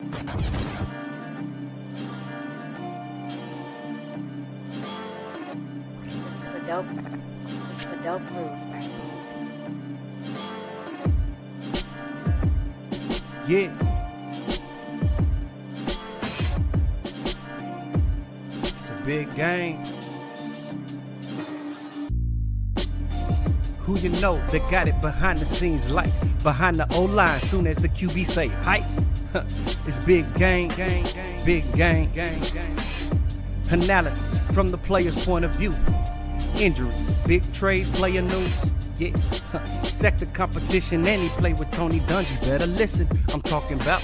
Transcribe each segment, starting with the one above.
It's a dope move by Yeah. It's a big game. Who you know that got it behind the scenes like behind the O-line soon as the QB say hype? It's big game, big game. Analysis from the player's point of view. Injuries, big trades, player news. Yeah, sector competition, and he play with Tony Dungy. Better listen, I'm talking about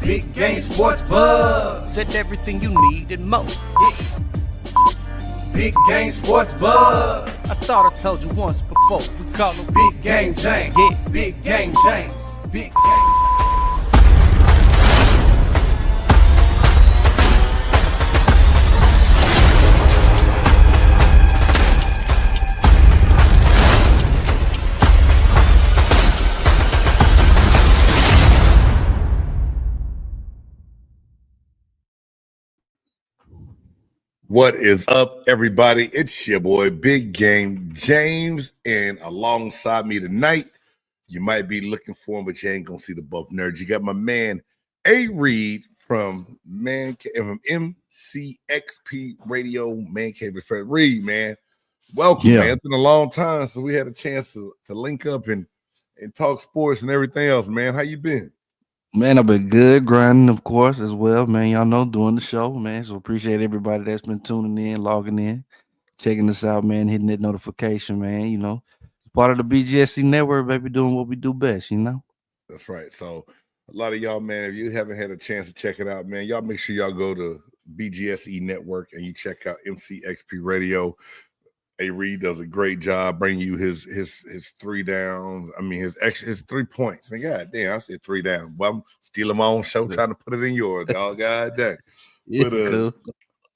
Big Game Sports Buzz. Said everything you need and more. Yeah. Big Game Sports Buzz. I thought I told you once before. We call him Big Game James. Yeah, Big Game James. Big Game. What is up, everybody? It's your boy, Big Game James, and alongside me tonight, you might be looking for him, but you ain't gonna see the buff nerds. You got my man A Reed from MCXP Radio, Man Cave Respect. Reed, man, welcome, man. It's been a long time since we had a chance to link up and talk sports and everything else, man. How you been? Man, I've been good, grinding, of course, as well, man. Y'all know, doing the show, man. So appreciate everybody that's been tuning in, logging in, checking us out, man, hitting that notification, man. You know, part of the BGSC network, baby, doing what we do best, you know? That's right. So a lot of y'all, man, if you haven't had a chance to check it out, man, y'all make sure y'all go to BGSE Network and you check out MCXP Radio. A Reed does a great job bringing you his 3 downs. I mean, his 3 points. I mean, God damn, I said 3 down. Well, I'm stealing my own show, trying to put it in yours, dog. God dang. But cool.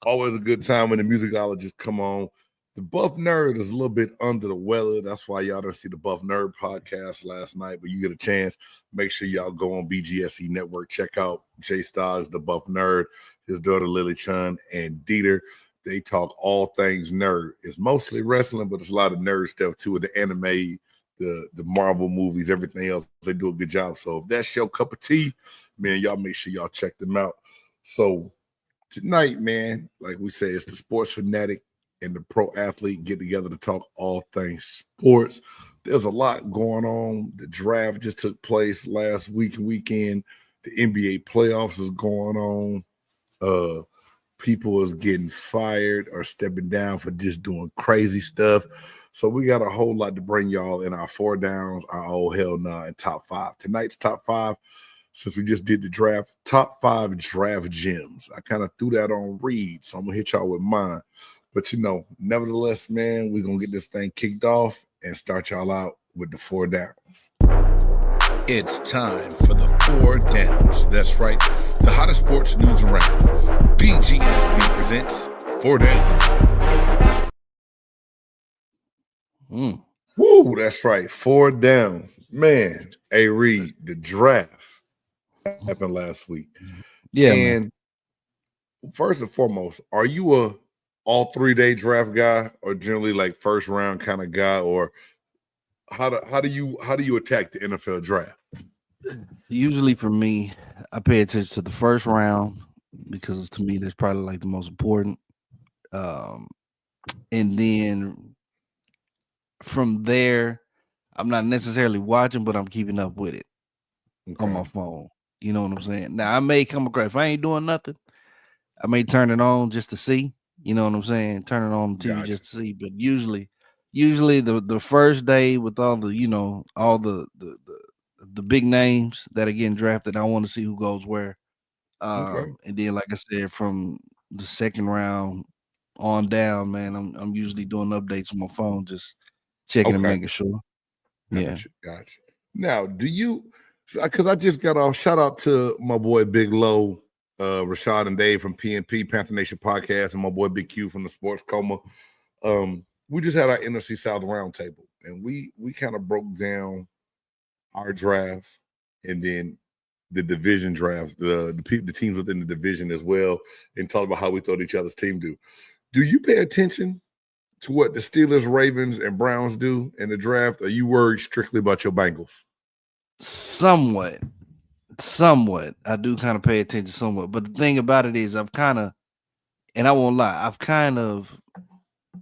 Always a good time when the musicologists come on. The Buff Nerd is a little bit under the weather. That's why y'all didn't see the Buff Nerd podcast last night. But you get a chance, make sure y'all go on BGSE Network. Check out J-Stogs, the Buff Nerd, his daughter Lily Chun, and Dieter. They talk all things nerd. It's mostly wrestling, but it's a lot of nerd stuff too, with the anime, the Marvel movies, everything else. They do a good job. So if that's your cup of tea, man, y'all make sure y'all check them out. So tonight, man, like we say, it's the sports fanatic and the pro athlete get together to talk all things sports. There's a lot going on. The draft just took place last week and weekend. The NBA playoffs is going on. People is getting fired or stepping down for just doing crazy stuff. So we got a whole lot to bring y'all in our 4 downs, our oh hell nah, and top 5. Tonight's top 5, since we just did the draft, top 5 draft gems. I kind of threw that on Reed, so I'm going to hit y'all with mine. But, you know, nevertheless, man, we're going to get this thing kicked off and start y'all out with the 4 downs. It's time for the 4 downs. That's right. The hottest sports news around. BGSB presents 4 downs. Woo, that's right. 4 downs. Man, A Reed, the draft happened last week. Yeah, and man, first and foremost, are you a all 3-day draft guy or generally like first round kind of guy, or how do you attack the NFL draft? Usually for me, I pay attention to the first round because to me that's probably like the most important. And then from there, I'm not necessarily watching, but I'm keeping up with it on my phone. You know what I'm saying? Now I may come across, if I ain't doing nothing, I may turn it on just to see. You know what I'm saying? Turn it on the TV just to see. But usually the first day with all the, you know, all the big names that are getting drafted, I want to see who goes where. And then, like I said, from the second round on down, man, I'm usually doing updates on my phone, just checking and making sure. Gotcha. Now, do you? Because I just got off. Shout out to my boy Big Low, Rashad and Dave from PNP Panther Nation podcast, and my boy Big Q from the Sports Coma. We just had our NFC South roundtable, and we kind of broke down our draft, and then the division draft, the teams within the division as well, and talk about how we thought each other's team do. Do you pay attention to what the Steelers, Ravens, and Browns do in the draft? Or are you worried strictly about your Bengals? Somewhat. I do kind of pay attention somewhat. But the thing about it is I've kind of, and I won't lie, I've kind of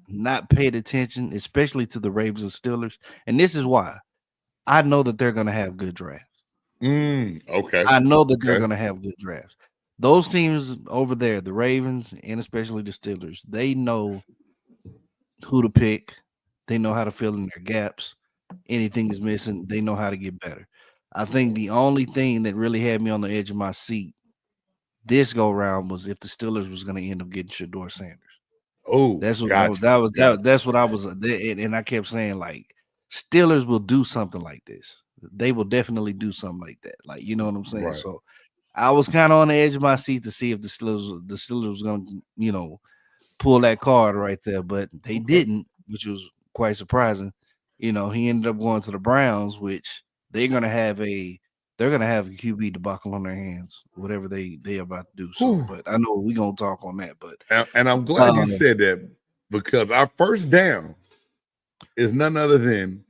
not paid attention, especially to the Ravens and Steelers. And this is why. I know that they're going to have good drafts. Okay. I know that they're going to have good drafts. Those teams over there, the Ravens and especially the Steelers, they know who to pick. They know how to fill in their gaps. Anything is missing, they know how to get better. I think the only thing that really had me on the edge of my seat this go round was if the Steelers was going to end up getting Shedeur Sanders. Oh, that's what gotcha. That's what I was, and I kept saying, like, Steelers will do something like this. They will definitely do something like that. Like, you know what I'm saying? Right. So I was kind of on the edge of my seat to see if the Steelers was going to, you know, pull that card right there, but they didn't, which was quite surprising. You know, he ended up going to the Browns, which they're gonna have a QB debacle on their hands, whatever they about to do. So, but I know we're gonna talk on that. But and I'm glad you said that, because our first down is none other than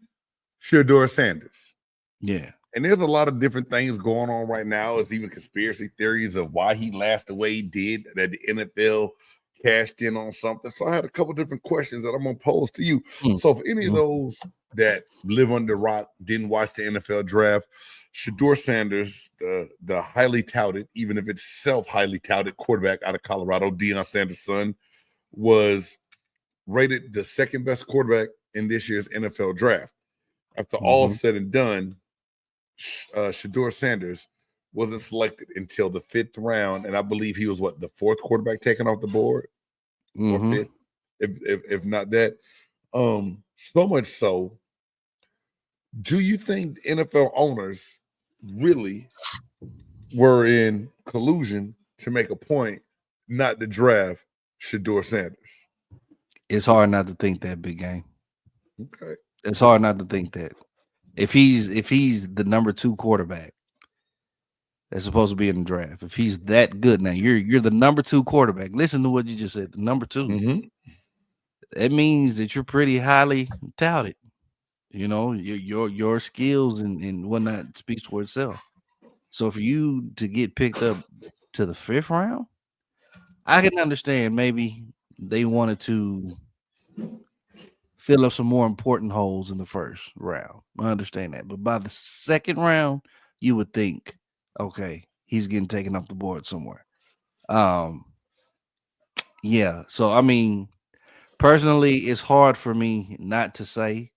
Shedeur Sanders. Yeah. And there's a lot of different things going on right now. It's even conspiracy theories of why he lasted the way he did, that the NFL cashed in on something. So I had a couple different questions that I'm going to pose to you. So for any of those that live under the rock, didn't watch the NFL draft, Shedeur Sanders, the highly touted, even if it's highly touted quarterback out of Colorado, Deion Sanders' son, was rated the second best quarterback in this year's NFL draft. After all said and done, Shedeur Sanders wasn't selected until the 5th round, and I believe he was the 4th quarterback taken off the board, or 5th, if not that. So much so, do you think NFL owners really were in collusion to make a point not to draft Shedeur Sanders? It's hard not to think that, big game. Okay, it's hard not to think that if he's the number 2 quarterback that's supposed to be in the draft, if he's that good, now you're the number 2 quarterback. Listen to what you just said, the number 2. That means that you're pretty highly touted. You know, your skills and whatnot speaks for itself. So for you to get picked up to the 5th round, I can understand maybe they wanted to fill up some more important holes in the 1st round. I understand that. But by the 2nd round, you would think, okay, he's getting taken off the board somewhere. Yeah. So, I mean, personally, it's hard for me not to say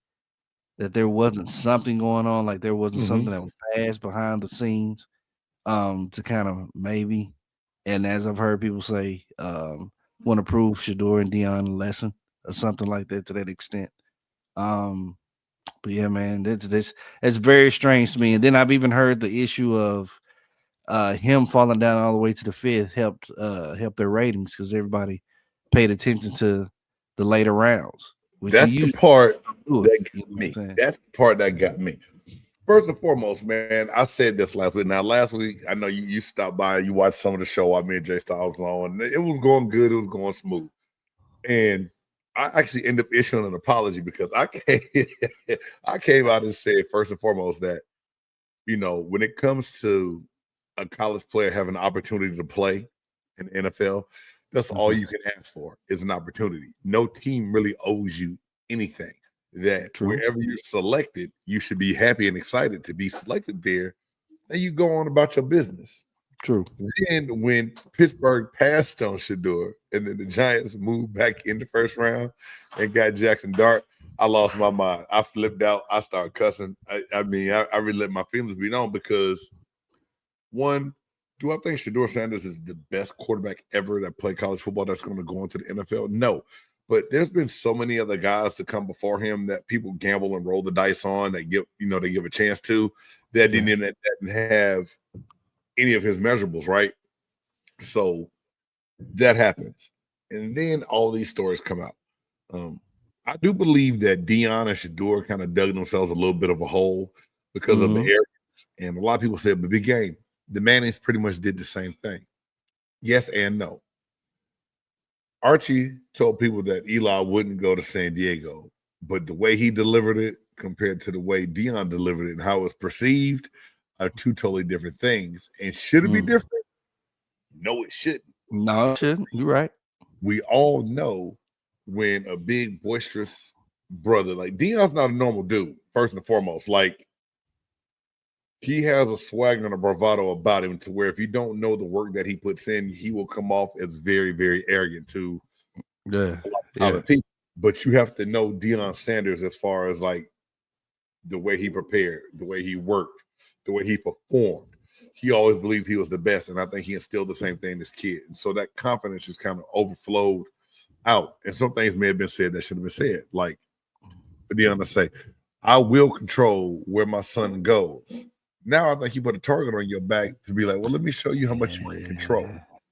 that there wasn't something going on, like there wasn't something that was passed behind the scenes, to kind of maybe, and as I've heard people say, want to prove Shedeur and Deion a lesson or something like that, to that extent. But yeah, man, that's very strange to me. And then I've even heard the issue of him falling down all the way to the 5th help their ratings, because everybody paid attention to the later rounds. That's the part that got me. That's the part that got me. First and foremost, man, I said this last week. Now, last week, I know you stopped by and you watched some of the show I made J-Stogs on, and it was going good. It was going smooth. And I actually ended up issuing an apology, because I came out and said, first and foremost, that, you know, when it comes to a college player having an opportunity to play in the NFL, that's all you can ask for, is an opportunity. No team really owes you anything. That wherever you're selected, you should be happy and excited to be selected there, and you go on about your business. True. Then when Pittsburgh passed on Shedeur, and then the Giants moved back in the 1st round and got Jackson Dart, I lost my mind. I flipped out. I started cussing. I really let my feelings be known, because one, do I think Shedeur Sanders is the best quarterback ever that played college football that's going to go into the NFL? No. But there's been so many other guys to come before him that people gamble and roll the dice on, they give a chance to, that didn't have any of his measurables, right? So that happens. And then all these stories come out. I do believe that Deion and Shedeur kind of dug themselves a little bit of a hole because of the arrogance. And a lot of people said, but big game, the Mannings pretty much did the same thing. Yes and no. Archie told people that Eli wouldn't go to San Diego, but the way he delivered it compared to the way Deion delivered it and how it was perceived are two totally different things. And should it be different? No, it shouldn't. No, it shouldn't. You're right. We all know when a big boisterous brother, like Deion's not a normal dude, first and foremost. Like, he has a swagger and a bravado about him to where if you don't know the work that he puts in, he will come off as very, very arrogant to other people. But you have to know Deion Sanders as far as like the way he prepared, the way he worked, the way he performed. He always believed he was the best, and I think he instilled the same thing in his kid. And so that confidence just kind of overflowed out. And some things may have been said that should have been said. Like for Deion to say, I will control where my son goes. Now I think you put a target on your back to be like, well, let me show you how much you can control.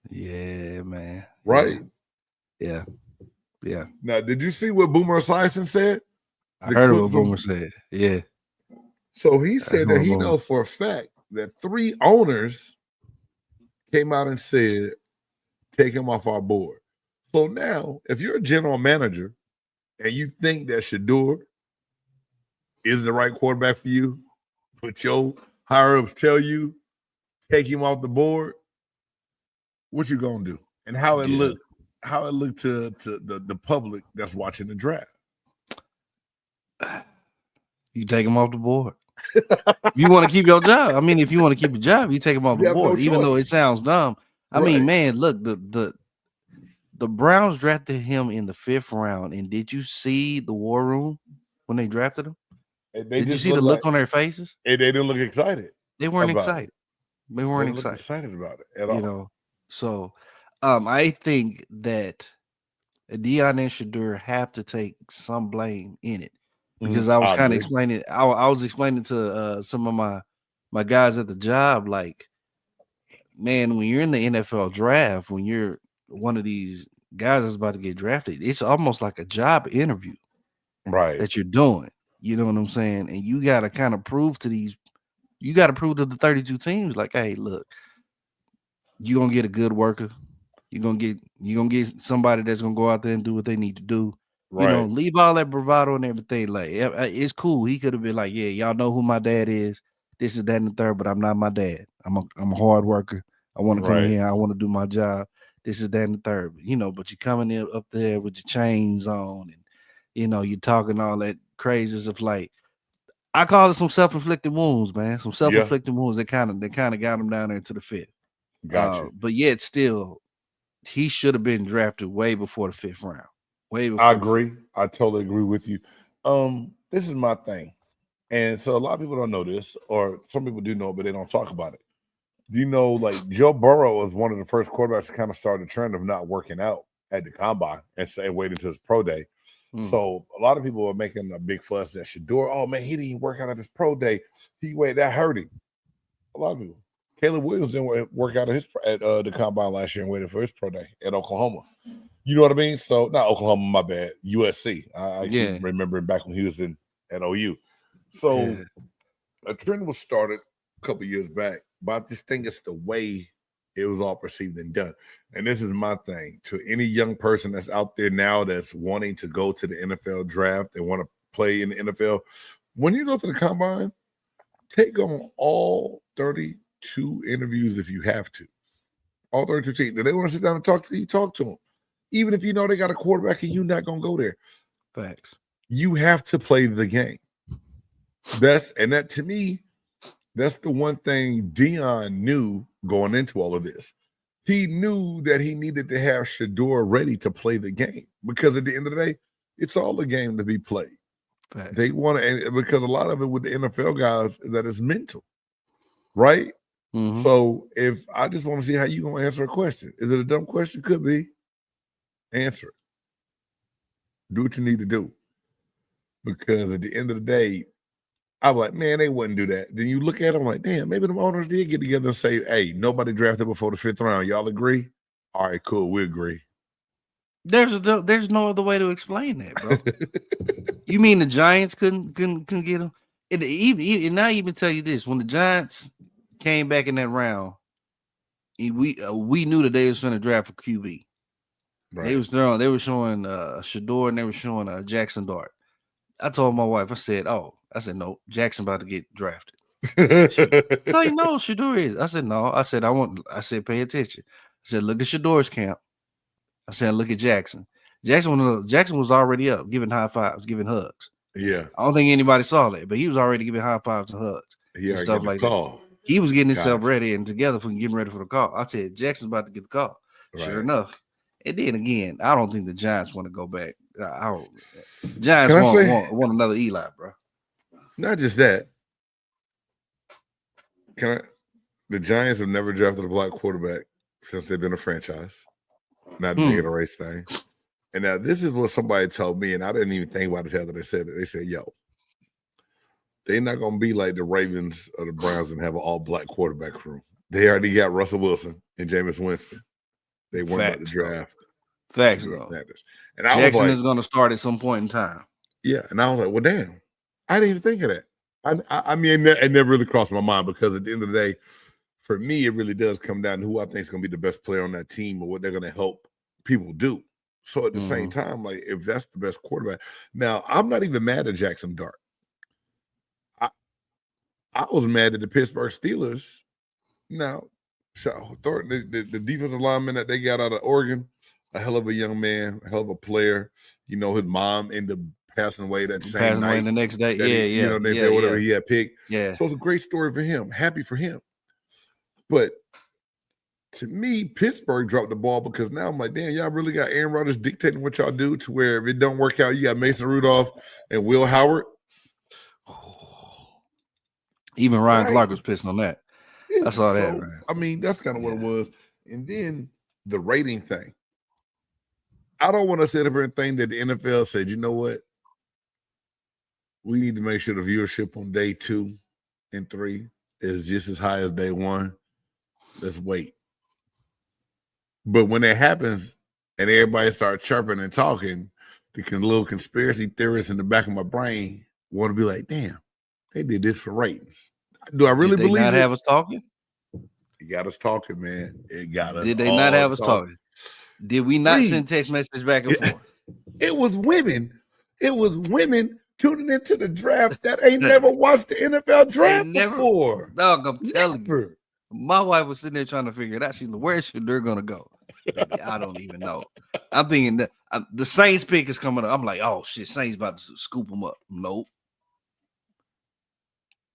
Yeah, man. Right? Yeah. Now, did you see what Boomer Esiason said? I heard what Boomer said. Yeah. So he said that he knows for a fact that 3 owners came out and said, take him off our board. So now, if you're a general manager and you think that Shedeur is the right quarterback for you, but your higher-ups tell you, take him off the board, what you gonna do? And how it looked to the public that's watching the draft. You take him off the board. You want to keep your job. I mean, if you want to keep your job, you take him off the board, even though it sounds dumb. I mean, man, look, the Browns drafted him in the 5th round, and did you see the war room when they drafted him? Did you see the look on their faces? They didn't look excited. They weren't excited. They weren't excited about it at all. You know, so I think that Deion and Shedeur have to take some blame in it. Because I was kind of explaining, I was explaining to some of my guys at the job, like, man, when you're in the NFL draft, when you're one of these guys that's about to get drafted, it's almost like a job interview, right? That you're doing. You know what I'm saying? And you got to kind of prove to the 32 teams, like, hey, look, you're gonna get a good worker. You're gonna get somebody that's gonna go out there and do what they need to do. Right. You know, leave all that bravado and everything. Like, it's cool. He could have been like, yeah, y'all know who my dad is. This is that and the third, but I'm not my dad. I'm a hard worker. I want to come in here. I want to do my job. This is that and the third. You know, but you're coming in up there with your chains on, and you know, you're talking all that crazy stuff. Like, I call it some self-inflicted wounds, man. Some self-inflicted wounds that kind of got him down there to the 5th. Gotcha. But yet still, he should have been drafted way before the 5th round. I agree. I totally agree with you. This is my thing. And so a lot of people don't know this, or some people do know, but they don't talk about it. Do you know, like, Joe Burrow was one of the first quarterbacks to kind of start a trend of not working out at the combine and wait until his pro day. So a lot of people are making a big fuss that Shedeur, oh man, he didn't work out at his pro day. That hurt him. A lot of people. Caleb Williams didn't work out at the combine last year and waited for his pro day at Oklahoma. You know what I mean? So not Oklahoma, my bad. USC. I keep remembering back when he was at OU. So a trend was started a couple years back, but I just think it's the way it was all perceived and done. And this is my thing. To any young person that's out there now that's wanting to go to the NFL draft and want to play in the NFL, when you go to the combine, take on all 32 interviews if you have to. All 32 teams. If they want to sit down and talk to you, talk to them. Even if you know they got a quarterback and you're not going to go there. Facts. You have to play the game. That to me, that's the one thing Deion knew going into all of this. He knew that he needed to have Shedeur ready to play the game, because at the end of the day, it's all a game to be played. Facts. They want to, because a lot of it with the NFL guys, that is mental, right? Mm-hmm. So if I just want to see how you going to answer a question. Is it a dumb question? Could be. Answer it. Do what you need to do. Because at the end of the day, I'm like, man, they wouldn't do that. Then you look at them like, damn, maybe the owners did get together and say, hey, nobody drafted before the 5th round. Y'all agree? All right, cool. We agree. There's no other way to explain that, bro. You mean the Giants couldn't get him? And not even tell you this. When the Giants came back in that round. We knew that they was going to draft for QB. Right. They were showing Shedeur and they were showing Jackson Dart. I told my wife, I said, no, Jackson about to get drafted. She's like, no, Shedeur is. I said, no. I said, pay attention. I said, look at Shedeur's camp. I said, look at Jackson. Jackson was already up, giving high fives, giving hugs. Yeah. I don't think anybody saw that, but he was already giving high fives and hugs. He and stuff like that. He was getting himself ready and together for getting ready for the call. I said, Jackson's about to get the call. Right. Sure enough. And then again, I don't think the Giants want to go back. Giants want another Eli, bro. Not just that. The Giants have never drafted a black quarterback since they've been a franchise. Not making a race thing. And now this is what somebody told me, and I didn't even think about it after they said it. They said, yo, they're not going to be like the Ravens or the Browns and have an all-black quarterback crew. They already got Russell Wilson and Jameis Winston. They weren't about to draft. Facts, though. And I Jackson was like, is going to start at some point in time. Yeah, and I was like, well, damn. I didn't even think of that. I mean, it never really crossed my mind because at the end of the day, for me, it really does come down to who I think is going to be the best player on that team or what they're going to help people do. So at the same time, like if that's the best quarterback, now I'm not even mad at Jackson Dart. I was mad at the Pittsburgh Steelers. Now, the defensive lineman that they got out of Oregon, a hell of a young man, a hell of a player. You know, his mom ended up passing away that same night. The next day. Whatever he had picked. Yeah. So it's a great story for him. Happy for him. But to me, Pittsburgh dropped the ball because now I'm like, damn, y'all really got Aaron Rodgers dictating what y'all do to where if it don't work out, you got Mason Rudolph and Will Howard. Even Ryan Clark was pissed on that. Yeah, I saw that. Right? I mean, that's kind of what it was. And then the rating thing. I don't want to sit up here and think that the NFL said, you know what? We need to make sure the viewership on day 2 and 3 is just as high as day 1. Let's wait. But when it happens and everybody starts chirping and talking, the little conspiracy theorists in the back of my brain want to be like, damn, they did this for ratings. Do I really believe it? Did they not have us talking? It got us talking, man. It got us. Did they not have us talking? Did we not send text messages back and forth? It was women. It was women tuning into the draft that ain't never watched the NFL draft before. Dog, I'm telling you. My wife was sitting there trying to figure it out. She's like, where should they gonna go? I don't even know. I'm thinking that the Saints pick is coming up. I'm like, oh shit, Saints about to scoop them up. Nope.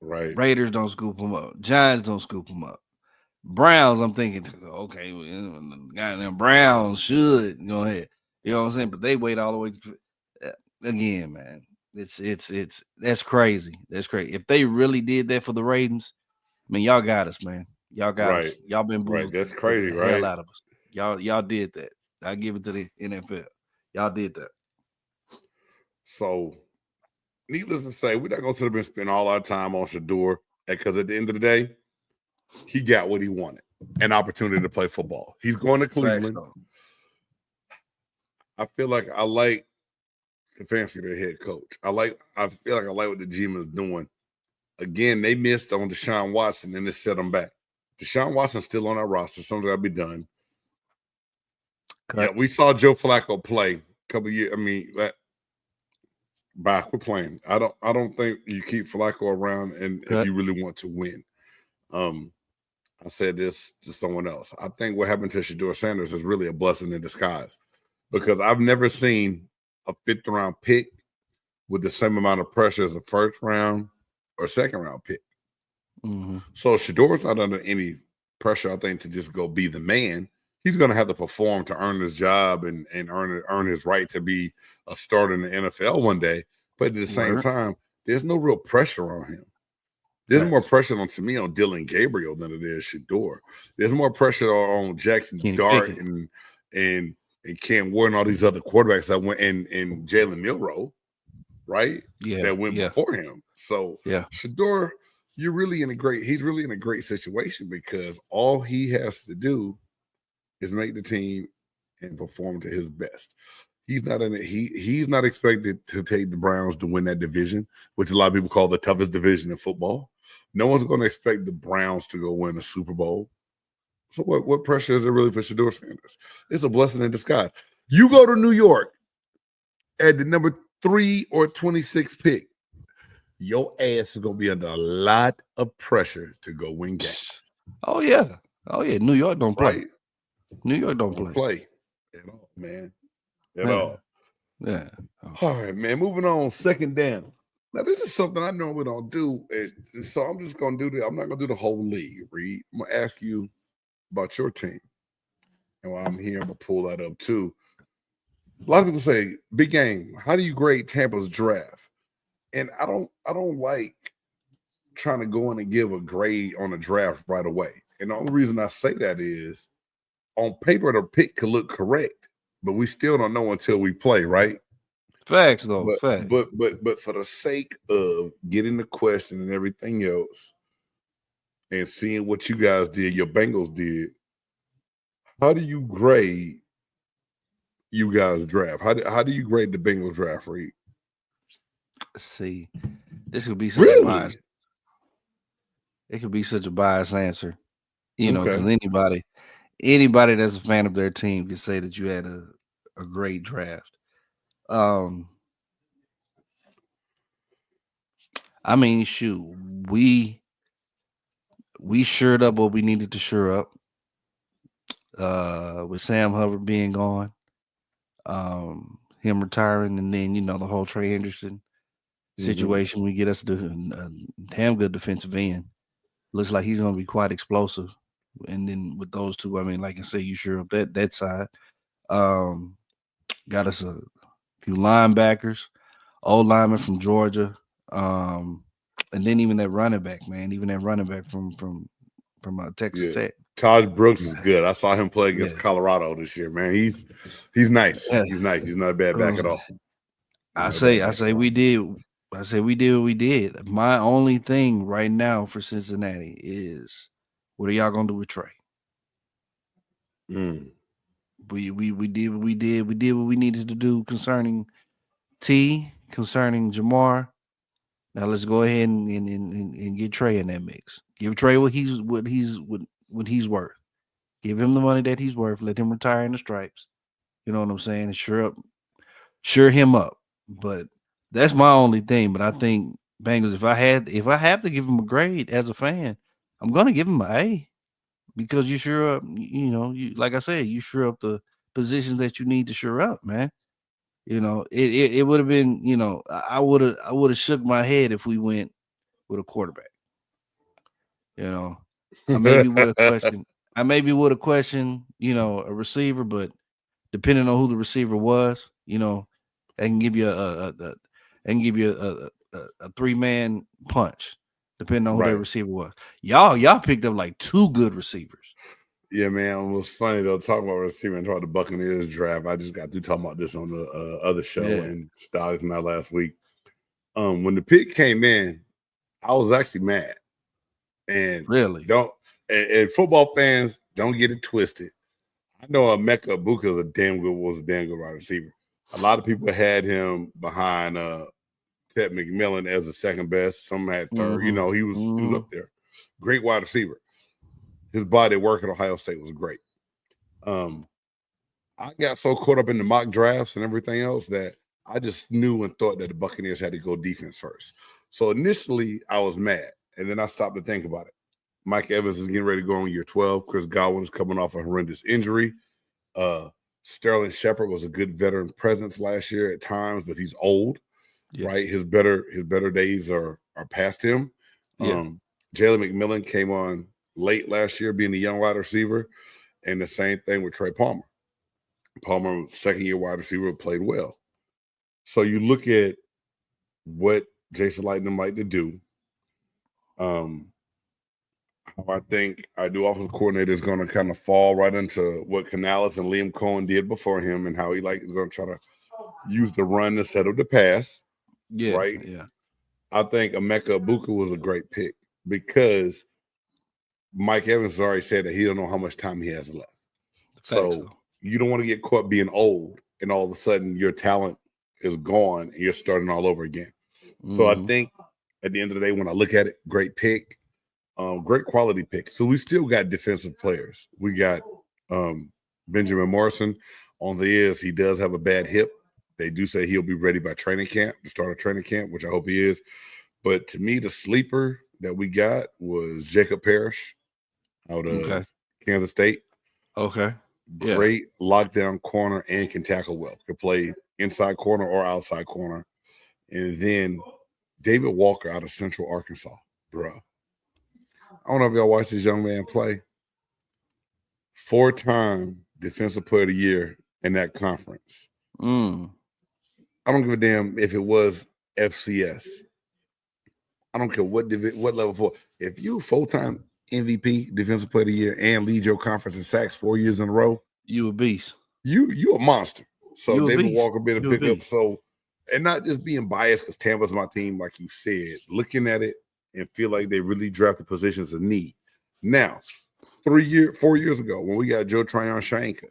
Right. Raiders don't scoop them up. Giants don't scoop them up. Browns, I'm thinking, okay, goddamn Browns should go ahead. You know what I'm saying? But they wait all the way to again, man. It's that's crazy. That's crazy. If they really did that for the ratings, I mean, y'all got us, man. Y'all got us. Y'all been right. That's crazy, right? Hell out of us. Y'all did that. I give it to the NFL. Y'all did that. So, needless to say, we're not going to sit up and spend all our time on Shedeur because at the end of the day, he got what he wanted, an opportunity to play football. He's going to Cleveland. I feel like I like Stefanski, their head coach. I feel like I like what the GM is doing. Again, they missed on Deshaun Watson and it set them back. Deshaun Watson's still on our roster. Something's got to be done. Yeah, we saw Joe Flacco play a couple of years. I mean, we're playing. I don't think you keep Flacco around and if you really want to win. I said this to someone else. I think what happened to Shedeur Sanders is really a blessing in disguise because I've never seen a 5th round pick with the same amount of pressure as a 1st round or 2nd round pick. Mm-hmm. So Shedeur's not under any pressure, I think, to just go be the man. He's going to have to perform to earn his job and earn his right to be a starter in the NFL one day. But at the same time, there's no real pressure on him. There's more pressure on Dylan Gabriel than it is Shedeur. There's more pressure on Jackson Dart and Cam Ward and all these other quarterbacks that went in Jalen Milroe, right? Yeah, that went before him. So Shedeur, he's really in a great situation because all he has to do is make the team and perform to his best. He's not expected to take the Browns to win that division, which a lot of people call the toughest division in football. No one's going to expect the Browns to go win a Super Bowl. So what pressure is there really for Shedeur Sanders? It's a blessing in disguise. You go to New York at the number 3 or 26 pick, your ass is going to be under a lot of pressure to go win games. Oh, yeah. New York don't play. Right? New York don't play. At all, man. At all. Yeah. All right, man. Moving on. Second down. Now, this is something I normally don't do. So I'm just going to do I'm not going to do the whole league, Reed. I'm going to ask you about your team. And while I'm here, I'm going to pull that up too. A lot of people say, big game, how do you grade Tampa's draft? And I don't like trying to go in and give a grade on a draft right away. And the only reason I say that is on paper, the pick could look correct, but we still don't know until we play, right? Facts, though. But for the sake of getting the question and everything else and seeing what you guys did, your Bengals did, how do you grade you guys draft? How do you grade the Bengals draft, Reed? See, this could be such a bias. It could be such a biased answer, because anybody that's a fan of their team can say that you had a great draft. I mean, shoot, we shored up what we needed to shore up. With Sam Hubbard being gone, him retiring, and then the whole Trey Henderson situation, we get us a damn good defensive end. Looks like he's going to be quite explosive. And then with those two, I mean, like I say, you shore up that side. Got us a few linebackers, old lineman from Georgia, and then even that running back from Texas Tech. Taj Brooks is good. I saw him play against Colorado this year, man. He's nice. Yeah. He's nice. He's not a bad back at all. I say we did what we did. My only thing right now for Cincinnati is, what are y'all gonna do with Trey? We did what we did. We did what we needed to do concerning concerning Jamar. Now let's go ahead and get Trey in that mix. Give Trey what he's worth. Give him the money that he's worth. Let him retire in the stripes. You know what I'm saying? And sure him up. But that's my only thing. But I think Bengals, if I have to give him a grade as a fan, I'm gonna give him an A, because you sure up. You like I said, you sure up the positions that you need to sure up, man. It would have been. I would have shook my head if we went with a quarterback. I maybe would have questioned, a receiver, but depending on who the receiver was, I can give you a 3-man punch, depending on who that receiver was. Y'all picked up like 2 good receivers. Yeah, man. It was funny though, talking about receiver and talking about the Buccaneers draft. I just got to talk about this on the other show and Styles not last week. When the pick came in, I was actually mad. And really, and football fans, don't get it twisted. I know Emeka Egbuka was a damn good wide receiver. A lot of people had him behind Ted McMillan as the second best. Some had third. He was up there. Great wide receiver. His body work at Ohio State was great. I got so caught up in the mock drafts and everything else that I just knew and thought that the Buccaneers had to go defense first. So initially, I was mad. And then I stopped to think about it. Mike Evans is getting ready to go on year 12. Chris Godwin is coming off a horrendous injury. Sterling Shepard was a good veteran presence last year at times, but he's old, right? His better days are past him. Jalen McMillan came on late last year, being a young wide receiver, and the same thing with Trey Palmer. Palmer, second-year wide receiver, played well. So you look at what Jason Lighton like to do. I think our new offensive coordinator is going to kind of fall right into what Canales and Liam Cohen did before him, and how he is going to try to use the run instead of the pass. Yeah, right. Yeah, I think Emeka Egbuka was a great pick because Mike Evans has already said that he don't know how much time he has left. So you don't want to get caught being old, and all of a sudden your talent is gone and you're starting all over again. So I think at the end of the day, when I look at it, great pick, great quality pick. So we still got defensive players. We got Benjamin Morrison on the ears. He does have a bad hip. They do say he'll be ready by training camp, to start a training camp, which I hope he is. But to me, the sleeper that we got was Jacob Parrish out of Kansas State. Okay. Great lockdown corner and can tackle well. Could play inside corner or outside corner. And then David Walker out of Central Arkansas, bro. I don't know if y'all watched this young man play. 4-time Defensive Player of the Year in that conference. I don't give a damn if it was FCS. I don't care what level for. If you full-time MVP, Defensive Player of the Year, and lead your conference in sacks 4 years in a row, you a beast. You a monster. So you David Walker been a pickup. Beast. So, and not just being biased because Tampa's my team, like you said, looking at it and feel like they really drafted positions of need. Now, 4 years ago, when we got Joe Tryon-Shoyinka,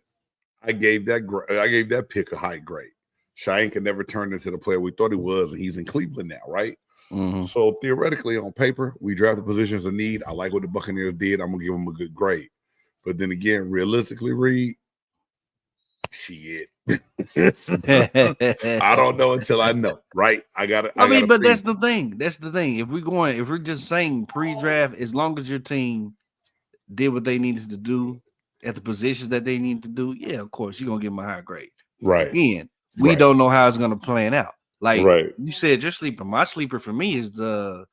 I gave that pick a high grade. Shoyinka never turned into the player we thought he was, and he's in Cleveland now, right? Mm-hmm. So theoretically, on paper, we drafted positions of need. I like what the Buccaneers did. I'm gonna give them a good grade. But then again, realistically, Reed, shit. I don't know until I know, right? But that's the thing. That's the thing. If we're just saying pre-draft, as long as your team did what they needed to do at the positions that they need to do, yeah, of course, you're gonna give them a high grade. Right. Again, we don't know how it's gonna plan out. Like you said, your sleeper. My sleeper for me is the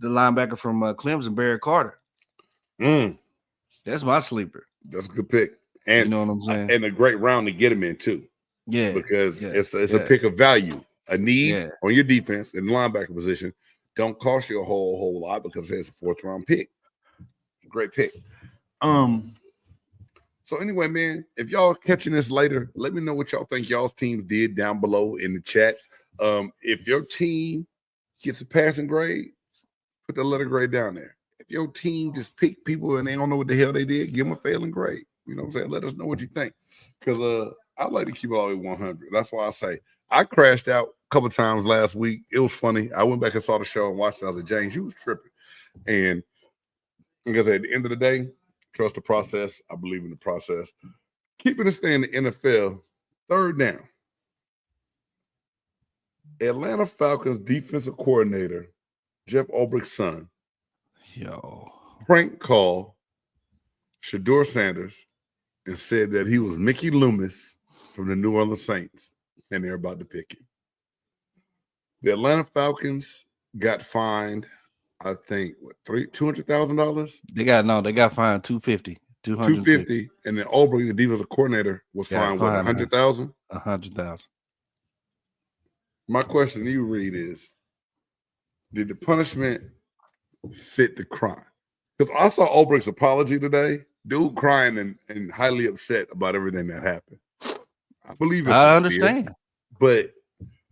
linebacker from Clemson, Barrett Carter. That's my sleeper. That's a good pick. And you know what I'm saying? And a great round to get him in too. Yeah. Because it's a pick of value. A need on your defense in the linebacker position don't cost you a whole lot because it's a 4th round pick. Great pick. So anyway, man, if y'all catching this later, let me know what y'all think y'all's teams did down below in the chat. If your team gets a passing grade, put the letter grade down there. If your team just picked people and they don't know what the hell they did, give them a failing grade. You know what I'm saying? Let us know what you think. Because I like to keep it all the way 100. That's why I say I crashed out a couple times last week. It was funny. I went back and saw the show and watched it. I was like, James, you was tripping. And like I said, at the end of the day, trust the process. I believe in the process. Keeping it staying in the NFL, 3rd down. Atlanta Falcons defensive coordinator, Jeff Ulbricht's son, prank call Shedeur Sanders and said that he was Mickey Loomis from the New Orleans Saints, and they're about to pick him. The Atlanta Falcons got fined, I think, $200,000? They got fined $250. $250, and then Ulbricht, the defensive coordinator, was fined what, $100,000? $100,000. My question to you, Reed, is: did the punishment fit the crime? Because I saw Ulbricht's apology today. Dude crying and highly upset about everything that happened. I believe it's I understand. But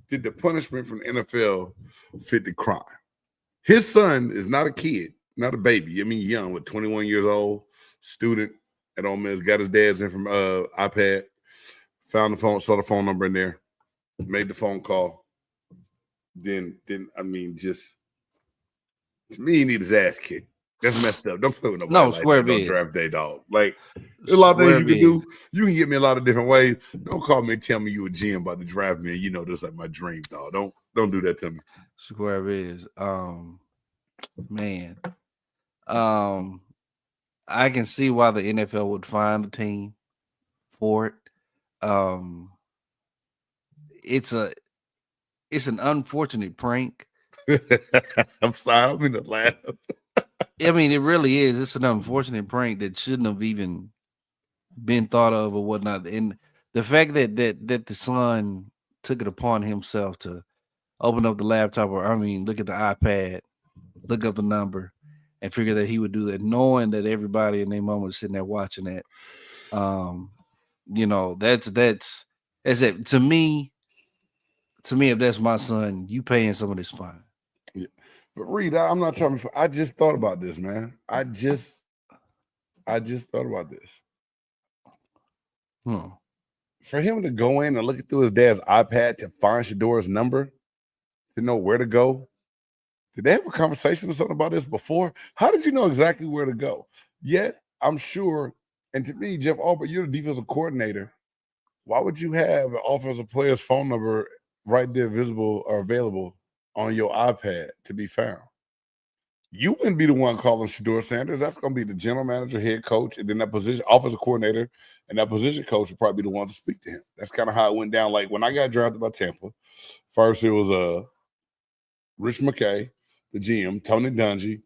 did the punishment from the NFL fit the crime? His son is not a kid, not a baby. I mean, young, with 21 years old, student at Ole Miss, got his dad's in from iPad, found the phone, saw the phone number in there, made the phone call. Then I mean, just to me, he need his ass kicked. That's messed up. Don't play with nobody. No, square like that. Draft day, dog. Like, there's a lot of things you can do. You can get me a lot of different ways. Don't call me and tell me you a GM about to draft me. You know, this is like my dream, dog. Don't do that to me. Square is, man. I can see why the NFL would fine the team for it. It's an unfortunate prank. I'm sorry, I'm gonna laugh. I mean, it really is. It's an unfortunate prank that shouldn't have even been thought of or whatnot. And the fact that the son took it upon himself to open up the laptop, or look at the iPad, look up the number, and figure that he would do that, knowing that everybody in their mom was sitting there watching that. That's it. To me, if that's my son, you paying some of this fine. Yeah. But Reed, I'm not trying to. I just thought about this, man. I just thought about this. For him to go in and look through his dad's iPad to find Shedeur's number, to know where to go, Did they have a conversation or something about this before? How did you know exactly where to go? Yet, I'm sure, and to me, Jeff Albert, you're the defensive coordinator. Why would you have an offensive player's phone number right there visible or available on your iPad to be found? You wouldn't be the one calling Shedeur Sanders. That's going to be the general manager, head coach, and then that position, offensive coordinator, and that position coach would probably be the one to speak to him. That's kind of how it went down. Like when I got drafted by Tampa, first it was Rich McKay, the GM, Tony Dungy,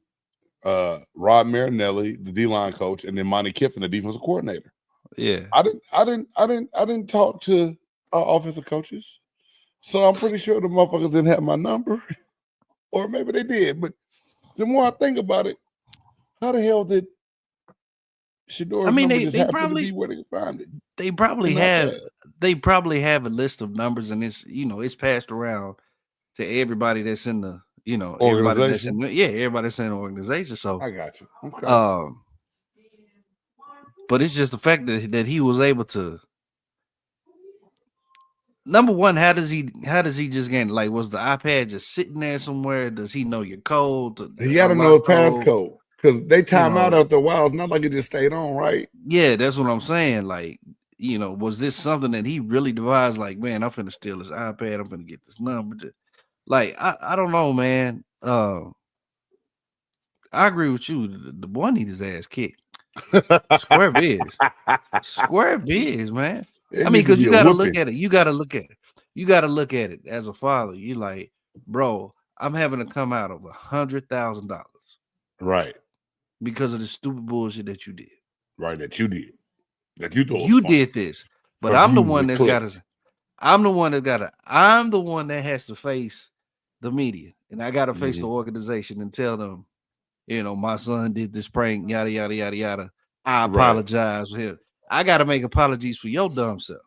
Rod Marinelli, the D-line coach, and then Monty Kiffin, the defensive coordinator. Yeah. I didn't talk to offensive coaches. So I'm pretty sure the motherfuckers didn't have my number. Or maybe they did, but the more I think about it, how the hell did Shedeur's number just happen to be where they could find it? They probably have a list of numbers, and it's passed around to everybody that's in the everybody that's in the organization. So I got you. Okay. But it's just the fact that he was able to. Number one, how does he just get, like, was the iPad just sitting there somewhere? Does he know your code? He got to know a passcode because they time out after a while. It's not like it just stayed on, right? Yeah, that's what I'm saying. Like, was this something that he really devised? Like, man, I'm finna steal his iPad. I'm finna get this number. Like, I don't know, man. I agree with you. The boy needs his ass kicked. Square biz, man. I mean, because you got to look at it. You got to look at it as a father. You like, bro, I'm having to come out of $100,000, right? Because of the stupid bullshit that you did. Right, that you did. That you thought you did this, but I'm the one that's got to. I'm the one that has to face the media, and I got to face the organization and tell them, my son did this prank, yada yada yada yada. I apologize for him. I got to make apologies for your dumb self.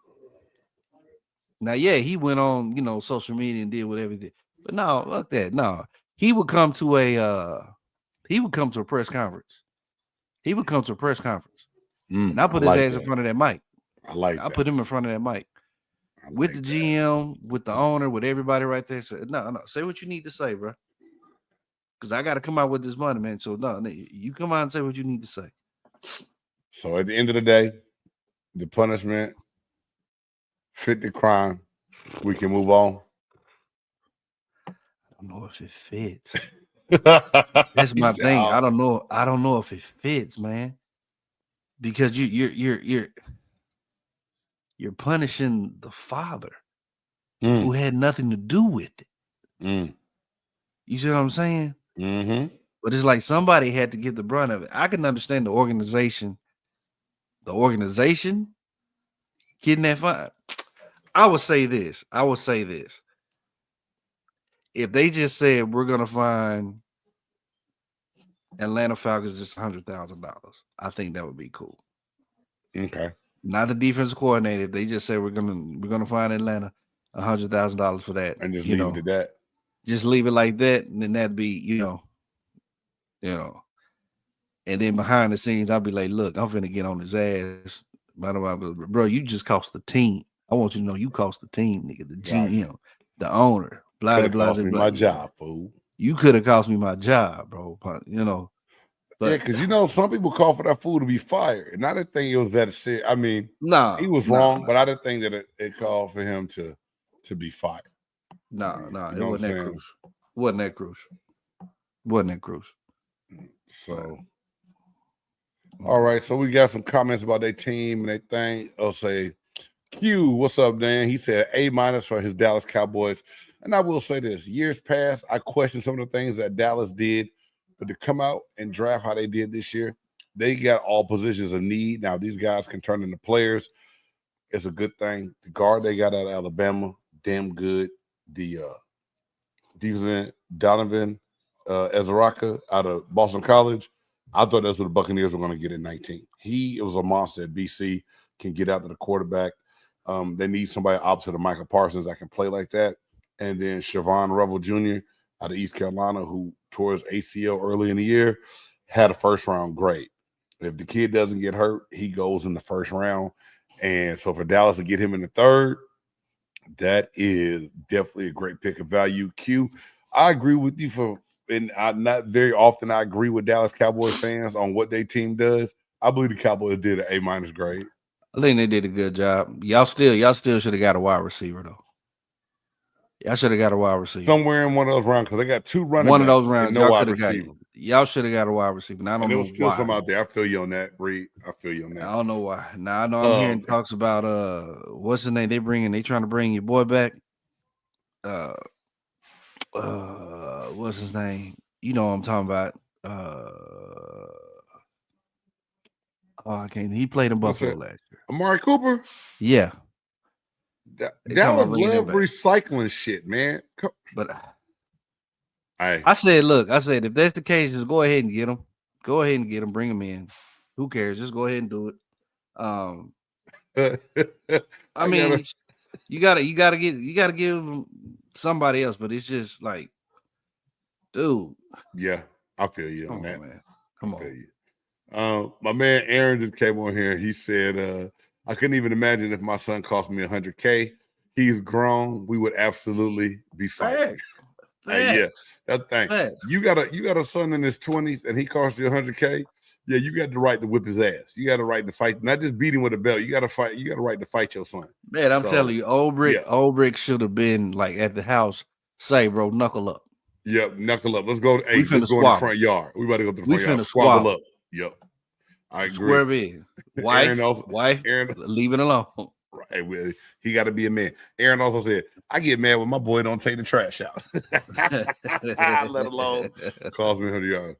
Now, yeah, he went on, social media and did whatever he did. But no, fuck that. No, he would come to a press conference. And I put his ass in front of that mic. I put him in front of that mic with the GM, with the owner, with everybody right there. Say, no, say what you need to say, bro. Because I got to come out with this money, man. So no, you come out and say what you need to say. So at the end of the day, the punishment fit the crime. We can move on. I don't know if it fits. That's my thing. I don't know if it fits, man. Because you're punishing the father who had nothing to do with it. You see what I'm saying? Mm-hmm. But it's like somebody had to get the brunt of it. I can understand the organization getting that fine. I would say this. If they just said we're gonna find Atlanta Falcons just $100,000, I think that would be cool. Okay. Not the defensive coordinator. If they just say we're gonna find Atlanta $100,000 for that, and just leave it at that. Just leave it like that, and then that'd be, and then behind the scenes, I'll be like, look, I'm finna get on his ass. Bro, you just cost the team. I want you to know you cost the team, nigga. The GM, the owner, blah, blah, blah. Cost me my job, fool. You could have cost me my job, bro. But yeah, because some people call for that fool to be fired. And I didn't think it was that serious. I mean, he was wrong, but I didn't think that it called for him to be fired. No, it wasn't that crucial. Wasn't that crucial. So, all right. So we got some comments about their team and they think. I'll say, Q, what's up, Dan? He said A- for his Dallas Cowboys. And I will say this: years past, I questioned some of the things that Dallas did, but to come out and draft how they did this year, they got all positions of need. Now these guys can turn into players. It's a good thing. The guard they got out of Alabama, damn good. The defense Donovan Ezeraka out of Boston College. I thought that's what the Buccaneers were going to get at 19. It was a monster at BC, can get out to the quarterback. They need somebody opposite of Michael Parsons that can play like that. And then Siobhan Revel Jr. out of East Carolina, who tore his ACL early in the year, had a first-round grade. If the kid doesn't get hurt, he goes in the first round. And so for Dallas to get him in the third, that is definitely a great pick of value. Q, I agree with you for and I not very often I agree with Dallas Cowboys fans on what their team does. I believe the Cowboys did an A- grade. I think they did a good job. Y'all still should have got a wide receiver though. Y'all should have got a wide receiver Somewhere in one of those rounds because they got 2 running one of backs those rounds. and no Y'all wide could have got. receiver. Y'all should have got a wide receiver. And I don't And there know was still why. some out there. I feel you on that, Reed. I feel you on that. I don't know why. Now I know I'm hearing talks about what's his name? They trying to bring your boy back. What's his name? You know what I'm talking about. I can't. He played in What's Buffalo that? last year. Amari Cooper? Yeah. Dallas love recycling shit, man. But I said, if that's the case, just go ahead and get him. Go ahead and get him. Bring him in. Who cares? Just go ahead and do it. I mean, you gotta give him somebody else, but it's just like, dude. Yeah, I feel you on that, man. Come on. You. My man Aaron just came on here. He said, I couldn't even imagine if my son cost me $100K. He's grown. We would absolutely be fighting. Yeah, that thing. You got a son in his 20s and he costs you $100K. Yeah, you got the right to whip his ass. You got the right to fight, not just beat him with a belt. You got to fight. You got the right to fight your son. Man, I'm telling you, old Brick should have been like at the house. Say, bro, knuckle up. Yep, knuckle up. Let's go. Hey, let's go in the front yard. We about to go to the front yard. Squabble up. Yep, I agree. Square big. Wife, Aaron, leave it alone. Right, he got to be a man. Aaron also said, "I get mad when my boy don't take the trash out, let alone calls me $100."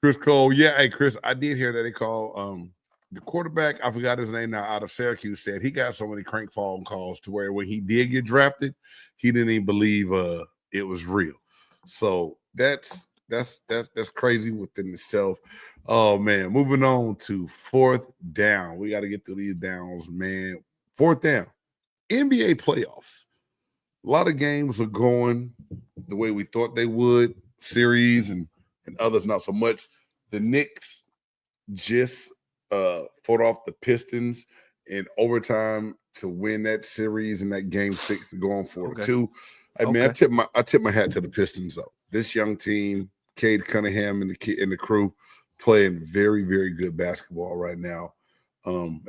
Chris Cole, yeah, hey Chris, I did hear that they call the quarterback. I forgot his name now. Out of Syracuse, said he got so many crank phone calls to where when he did get drafted, he didn't even believe it was real. So that's crazy within itself. Oh man, moving on to 4th down. We got to get through these downs, man. 4th down, NBA playoffs. A lot of games are going the way we thought they would. Series and others not so much. The Knicks just fought off the Pistons in overtime to win that series in that game 6 going 4-2. I mean, I tip my hat to the Pistons though. This young team, Cade Cunningham and the crew, playing very, very good basketball right now.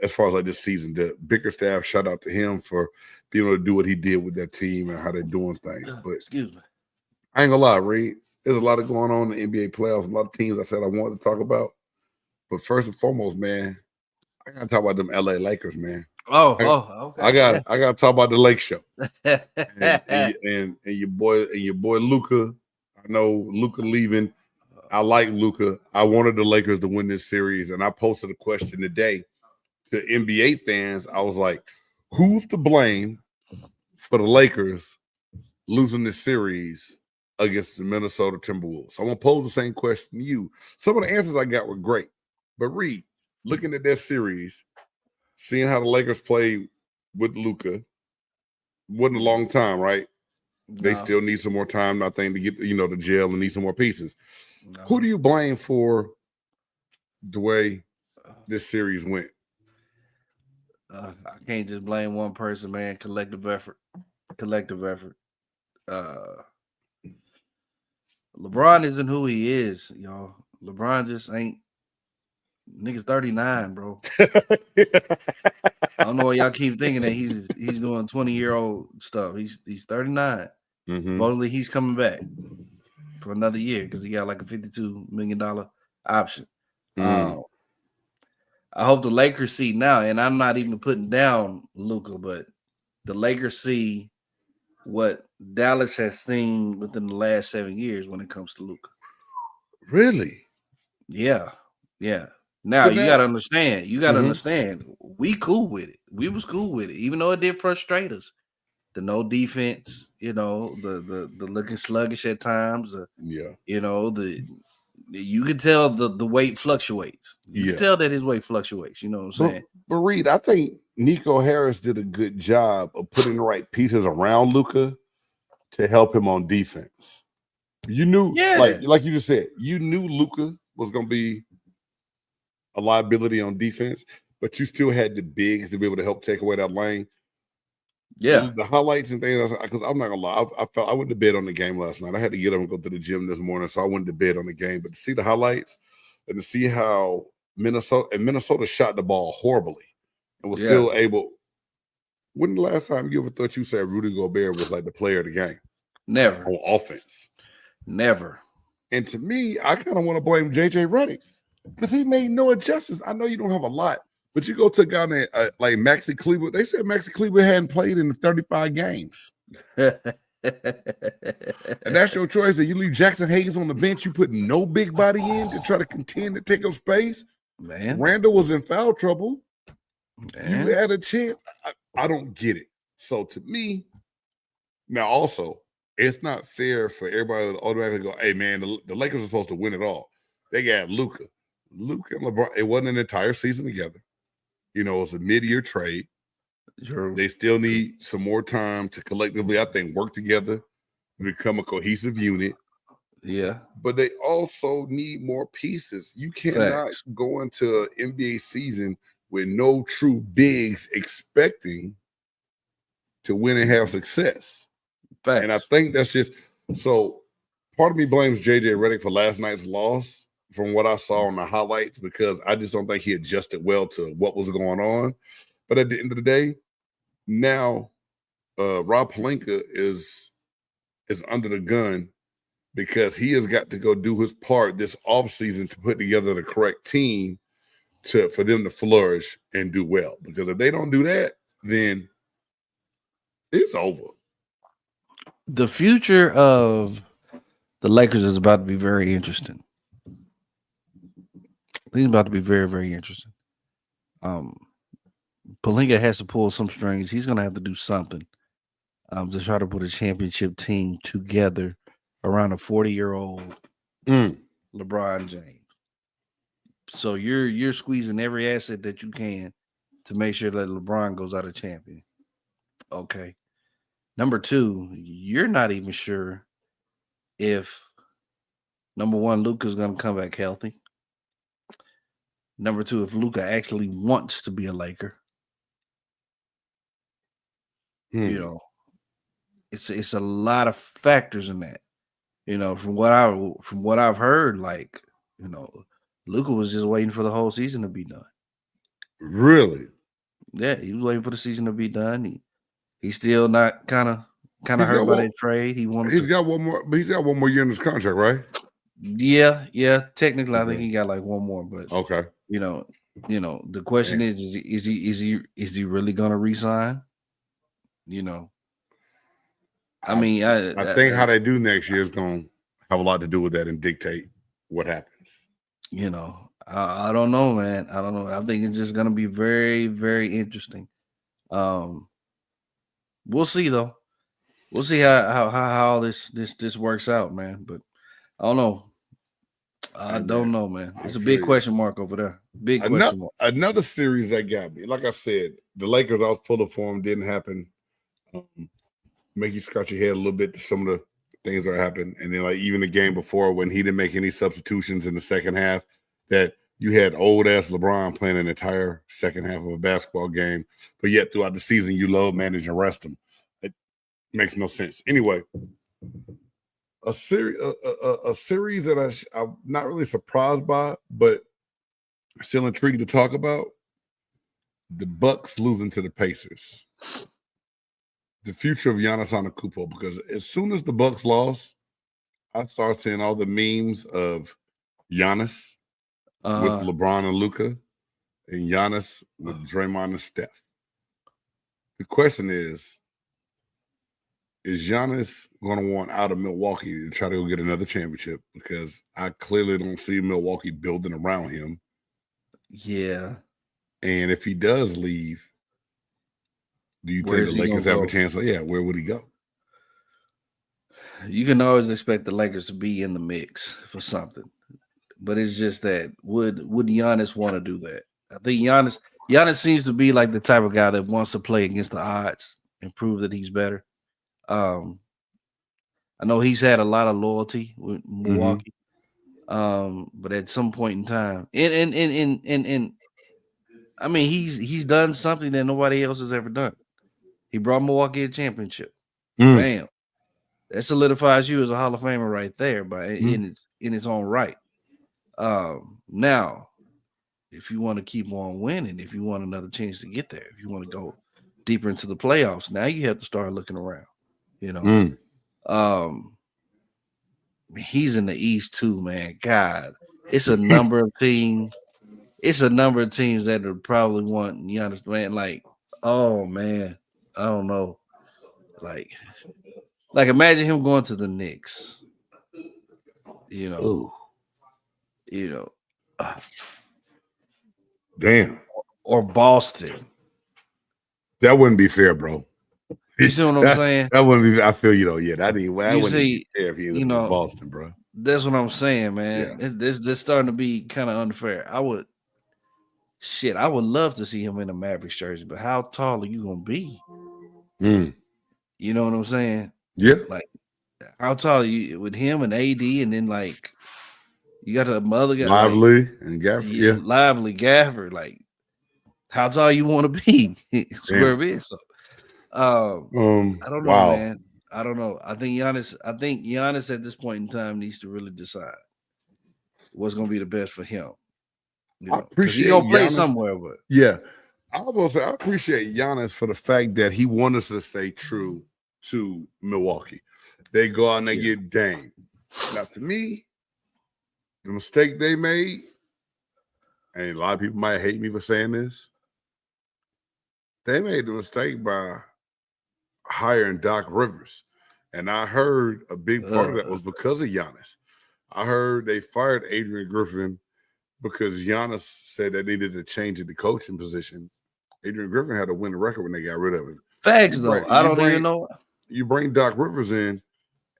As far as like this season, the Bickerstaff, shout out to him for being able to do what he did with that team and how they're doing things. But excuse me, I ain't gonna lie, Reed. There's a lot of going on in the NBA playoffs. A lot of teams I said I wanted to talk about. But first and foremost, man, I gotta talk about them LA Lakers, man. Okay. I gotta talk about the Lake Show. and your boy Luka. I know Luka leaving. I like Luka. I wanted the Lakers to win this series, and I posted a question today to NBA fans. I was like, who's to blame for the Lakers losing this series against the Minnesota Timberwolves? So I'm gonna pose the same question to you. Some of the answers I got were great, but Reed, looking at that series, seeing how the Lakers played with Luka, wasn't a long time, right? No. They still need some more time, I think, to get to gel and need some more pieces. No. Who do you blame for the way this series went? I can't just blame one person, man. Collective effort. LeBron isn't who he is, y'all. LeBron just ain't. Nigga's 39, bro. I don't know why y'all keep thinking that he's doing 20-year-old stuff. He's 39. Mm-hmm. Supposedly he's coming back for another year because he got like a $52 million option. I hope the Lakers see now, and I'm not even putting down Luka, but the Lakers see what Dallas has seen within the last 7 years when it comes to Luka. Really? Yeah. Now you gotta understand. Understand. We cool with it. We was cool with it, even though it did frustrate us. The no defense, the looking sluggish at times. You can tell the weight fluctuates. You can tell that his weight fluctuates. You know what I'm saying? But Reed, I think Nico Harris did a good job of putting the right pieces around Luka to help him on defense. You knew, like you just said, you knew Luka was gonna be a liability on defense, but you still had the bigs to be able to help take away that lane. Yeah. The highlights and things, because I'm not gonna lie, I went to bed on the game last night. I had to get up and go to the gym this morning, so I went to bed on the game. But to see the highlights and to see how Minnesota shot the ball horribly and was still able. When the last time you ever thought you said Rudy Gobert was like the player of the game? Never. On offense. Never. And to me, I kind of want to blame JJ Redick because he made no adjustments. I know you don't have a lot, but you go to a guy named like Maxi Kleber. They said Maxi Kleber hadn't played in 35 games. And that's your choice. That you leave Jackson Hayes on the bench, you put no big body in to try to contend to take up space. Man. Randall was in foul trouble. Man. You had a chance. I don't get it. So to me, now also, it's not fair for everybody to automatically go, hey, man, the Lakers are supposed to win it all. They got Luka. Luka and LeBron, it wasn't an entire season together. You know, it's a mid-year trade. True. They still need some more time to collectively, I think, work together to become a cohesive unit. Yeah. But they also need more pieces. You cannot go into an NBA season with no true bigs expecting to win and have success. Facts. And I think that's just so. Part of me blames JJ Redick for last night's loss from what I saw on the highlights because I just don't think he adjusted well to what was going on. But at the end of the day, now Rob Pelinka is under the gun because he has got to go do his part this offseason to put together the correct team for them to flourish and do well. Because if they don't do that, then it's over. The future of the Lakers is about to be very interesting. It's about to be very, very interesting. Pelinka has to pull some strings. He's going to have to do something to try to put a championship team together around a 40-year-old LeBron James. So you're squeezing every asset that you can to make sure that LeBron goes out a champion. Okay. Number two, you're not even sure if number one, Luka's going to come back healthy. Number two, if Luka actually wants to be a Laker. You know, it's a lot of factors in that. You know, from what I've heard, like, you know, Luka was just waiting for the whole season to be done. Really? Yeah, he was waiting for the season to be done. He's still not kind of hurt by that trade. He's got one more, but he's got one more year in his contract, right? Yeah. Technically, I think he got like one more, but okay. You know, the question is he really gonna resign? You know, I mean, I think how they do next year is going to have a lot to do with that and dictate what happens. You know, I don't know, man. I don't know. I think it's just going to be very, very interesting. We'll see, though. We'll see how this works out, man. But I don't know. I don't know, man. It's a big question mark over there. Big question mark. Another series that got me. Like I said, the Lakers, I was pulling for them, didn't happen. Make you scratch your head a little bit to some of the things that happened. And then like even the game before when he didn't make any substitutions in the second half, that you had old ass LeBron playing an entire second half of a basketball game, but yet throughout the season you load manage and rest him. It makes no sense. Anyway, a series that I'm not really surprised by, but still intrigued to talk about. The Bucks losing to the Pacers. The future of Giannis Antetokounmpo, because as soon as the Bucks lost, I started seeing all the memes of Giannis with LeBron and Luka, and Giannis with Draymond and Steph. The question is Giannis going to want out of Milwaukee to try to go get another championship? Because I clearly don't see Milwaukee building around him. Yeah. And if he does leave, do you think the Lakers have a chance? Where would he go? You can always expect the Lakers to be in the mix for something. But it's just that would Giannis want to do that? I think Giannis seems to be like the type of guy that wants to play against the odds and prove that he's better. I know he's had a lot of loyalty with Milwaukee. But at some point in time, and I mean he's done something that nobody else has ever done. He brought Milwaukee a championship. Mm. Bam. That solidifies you as a Hall of Famer right there, but in its own right. Now, if you want to keep on winning, if you want another chance to get there, if you want to go deeper into the playoffs, now you have to start looking around. You know, he's in the East too, man. God, it's a number of teams. It's a number of teams that would probably want Giannis, man. Like, oh man, I don't know. Like imagine him going to the Knicks. You know, damn, or Boston. That wouldn't be fair, bro. You see what I'm saying? That wouldn't be. I feel you though. Yeah, that wouldn't be fair if he was in Boston, bro. That's what I'm saying, man. Yeah. This starting to be kind of unfair. I would love to see him in a Mavericks jersey, but how tall are you gonna be? You know what I'm saying? Yeah. Like, how tall are you with him and AD, and then like you got a mother guy, Lively and Gafford. Yeah, Lively Gafford. Like, how tall you want to be? Square bit. So, I don't know, man. I don't know. I think Giannis at this point in time needs to really decide what's going to be the best for him. You know, I appreciate he gonna play Giannis somewhere, but yeah, I will say I appreciate Giannis for the fact that he wanted to stay true to Milwaukee. They go out and they get Dame. Now, to me, the mistake they made, and a lot of people might hate me for saying this, they made the mistake by hiring Doc Rivers. And I heard a big part of that was because of Giannis. I heard they fired Adrian Griffin because Giannis said they needed to change the coaching position. Adrian Griffin had a winning record when they got rid of him. Facts, though. I don't even know. You bring Doc Rivers in,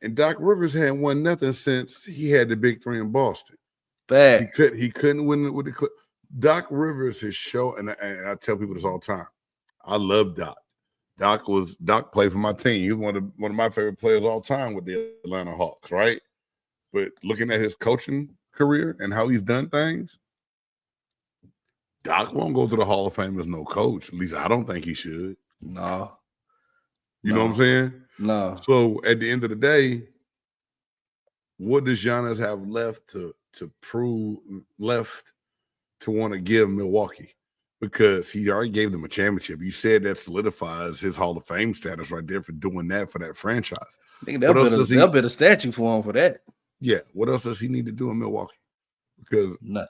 and Doc Rivers hadn't won nothing since he had the big three in Boston. Facts. He couldn't win with the Doc Rivers has shown, and I tell people this all the time. I love Doc. Doc played for my team. He was one of my favorite players all time with the Atlanta Hawks, right? But looking at his coaching career and how he's done things, Doc won't go to the Hall of Fame as no coach. At least I don't think he should. No. You know what I'm saying? No. So at the end of the day, what does Giannis have left to want to give Milwaukee? Because he already gave them a championship. You said that solidifies his Hall of Fame status right there for doing that for that franchise. They'll build a statue for him for that. Yeah. What else does he need to do in Milwaukee? Because nothing.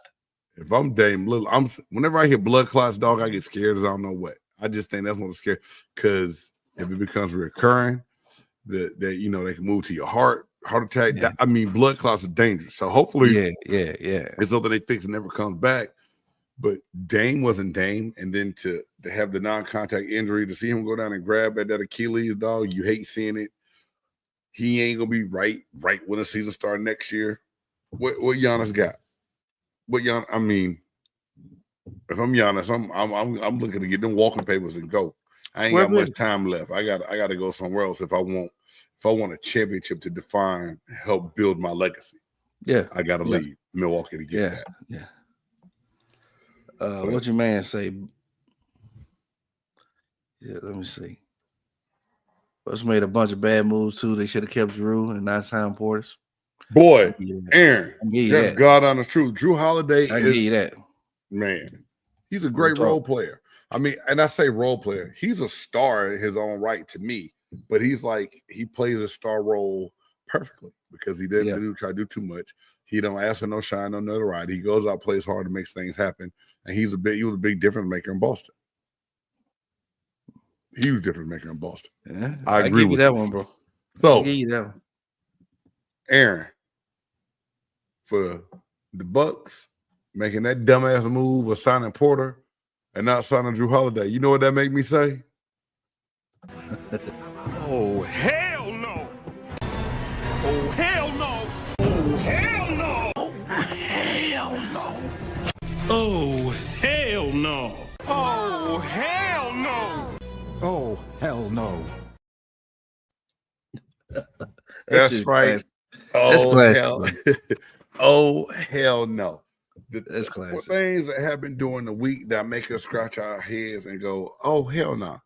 If I'm Dame Lillard, whenever I hear blood clots, dog, I get scared as I don't know what. I just think that's what I'm scared. Because if it becomes recurring, that you know they can move to your heart attack. Yeah. I mean, blood clots are dangerous. So hopefully, yeah, it's something they fix and never comes back. But Dame wasn't Dame, and then to have the non-contact injury, to see him go down and grab at that Achilles, dog, you hate seeing it. He ain't gonna be right when the season starts next year. What Giannis got? I mean, if I'm Giannis, I'm looking to get them walking papers and go. I ain't got much time left. I got to go somewhere else if I want a championship to help build my legacy. Yeah, I got to leave Milwaukee to get that. Yeah. What your man say? Yeah, let me see. Bucks made a bunch of bad moves too. They should have kept Drew and not signed Portis. Boy, Aaron, that's God on the truth. Drew Holiday I give you that. Man, he's a great role player. I mean, and I say role player. He's a star in his own right to me, but he plays a star role perfectly because he didn't try to do too much. He don't ask for no shine, no notoriety. He goes out, plays hard, and makes things happen. And he was a big difference maker in Boston. Huge difference maker in Boston. Yeah, I agree with that one, bro. So, I give you that one. Aaron, for the Bucks making that dumbass move of signing Porter and not signing Drew Holiday, you know what that make me say? Oh, hell no! Oh, hell no! Oh, hell no! Oh, hell no! Oh, hell no! Oh, hell no! Oh, hell no. That's right. Oh, hell. Oh, hell no. The things that happen during the week that make us scratch our heads and go, oh, hell no.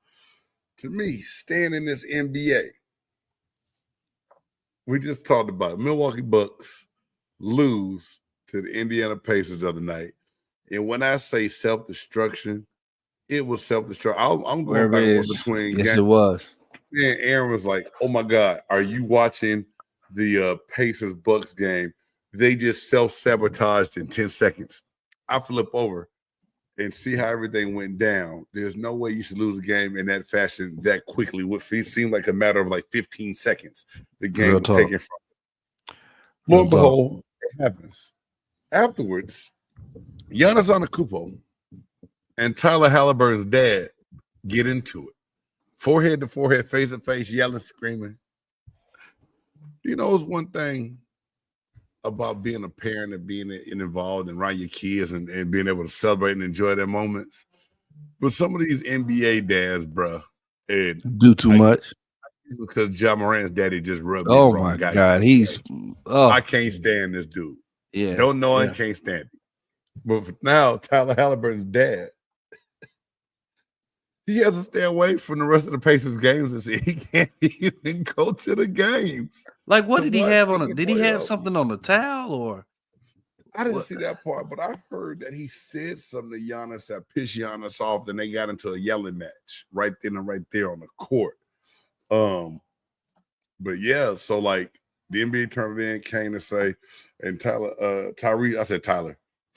to me, staying in this NBA, we just talked about it. Milwaukee Bucks lose to the Indiana Pacers the other night. And when I say self-destruction, it was self-destruction. I'm going back and forth between yes, it was. And Aaron was like, "Oh my God, are you watching the Pacers Bucks game? They just self-sabotaged in 10 seconds." I flip over and see how everything went down. There's no way you should lose a game in that fashion that quickly. What seemed like a matter of like 15 seconds, the game was taken from you. Lo and behold, it happens. Afterwards, Giannis Antetokounmpo and Tyler Haliburton's dad get into it. Forehead to forehead, face to face, yelling, screaming. You know, it's one thing about being a parent and being involved and around your kids and being able to celebrate and enjoy their moments. But some of these NBA dads, bro, do too much. This is because Ja Morant's daddy just rubbed me. Oh my God, I can't stand this dude. Yeah, don't know him, can't stand him. But now Tyler Haliburton's dad, he has to stay away from the rest of the Pacers games and see he can't even go to the games. Like, what did he have on it? Did he have something on the towel or? I didn't see that part, but I heard that he said something to Giannis that pissed Giannis off. Then they got into a yelling match right then and right there on the court. But yeah, so like the NBA tournament came to say, and Tyrese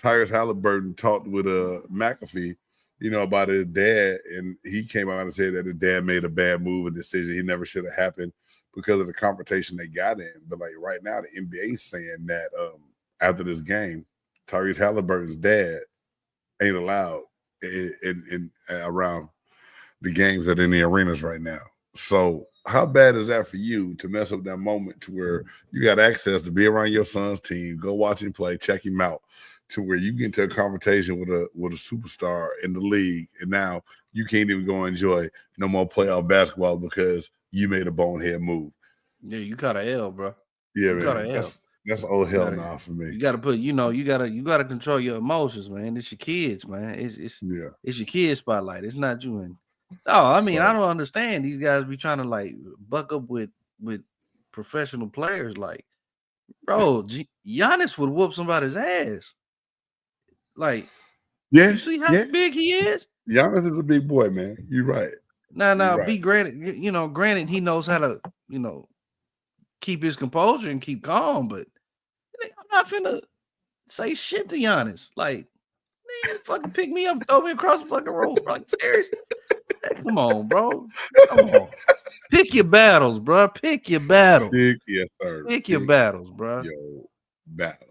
Haliburton talked with McAfee, you know, about his dad, and he came out and said that his dad made a bad move, a decision he never should have happened because of the confrontation they got in. But like right now, the NBA is saying that after this game, Tyrese Haliburton's dad ain't allowed in around the games that are in the arenas right now. So how bad is that for you to mess up that moment to where you got access to be around your son's team, go watch him play, check him out, to where you get into a confrontation with a superstar in the league, and now you can't even go enjoy no more playoff basketball because you made a bonehead move. Yeah, you got a L, bro. Yeah, man. That's old hell now for me. You got to put, you got to control your emotions, man. It's your kids, man. It's your kids spotlight. It's not you. And I mean, I don't understand these guys be trying to like buck up with professional players. Like, bro, Giannis would whoop somebody's ass. Like, you see how big he is? Giannis is a big boy, man. You're right. Now, be granted, granted he knows how to, keep his composure and keep calm, but I'm not finna say shit to Giannis. Like, man, fucking pick me up, throw me across the fucking road. Like, seriously. Hey, come on, bro. Come on. Pick your battles, bro. Pick your battles. Yes, sir. Pick your battles, bro. Yo, battle.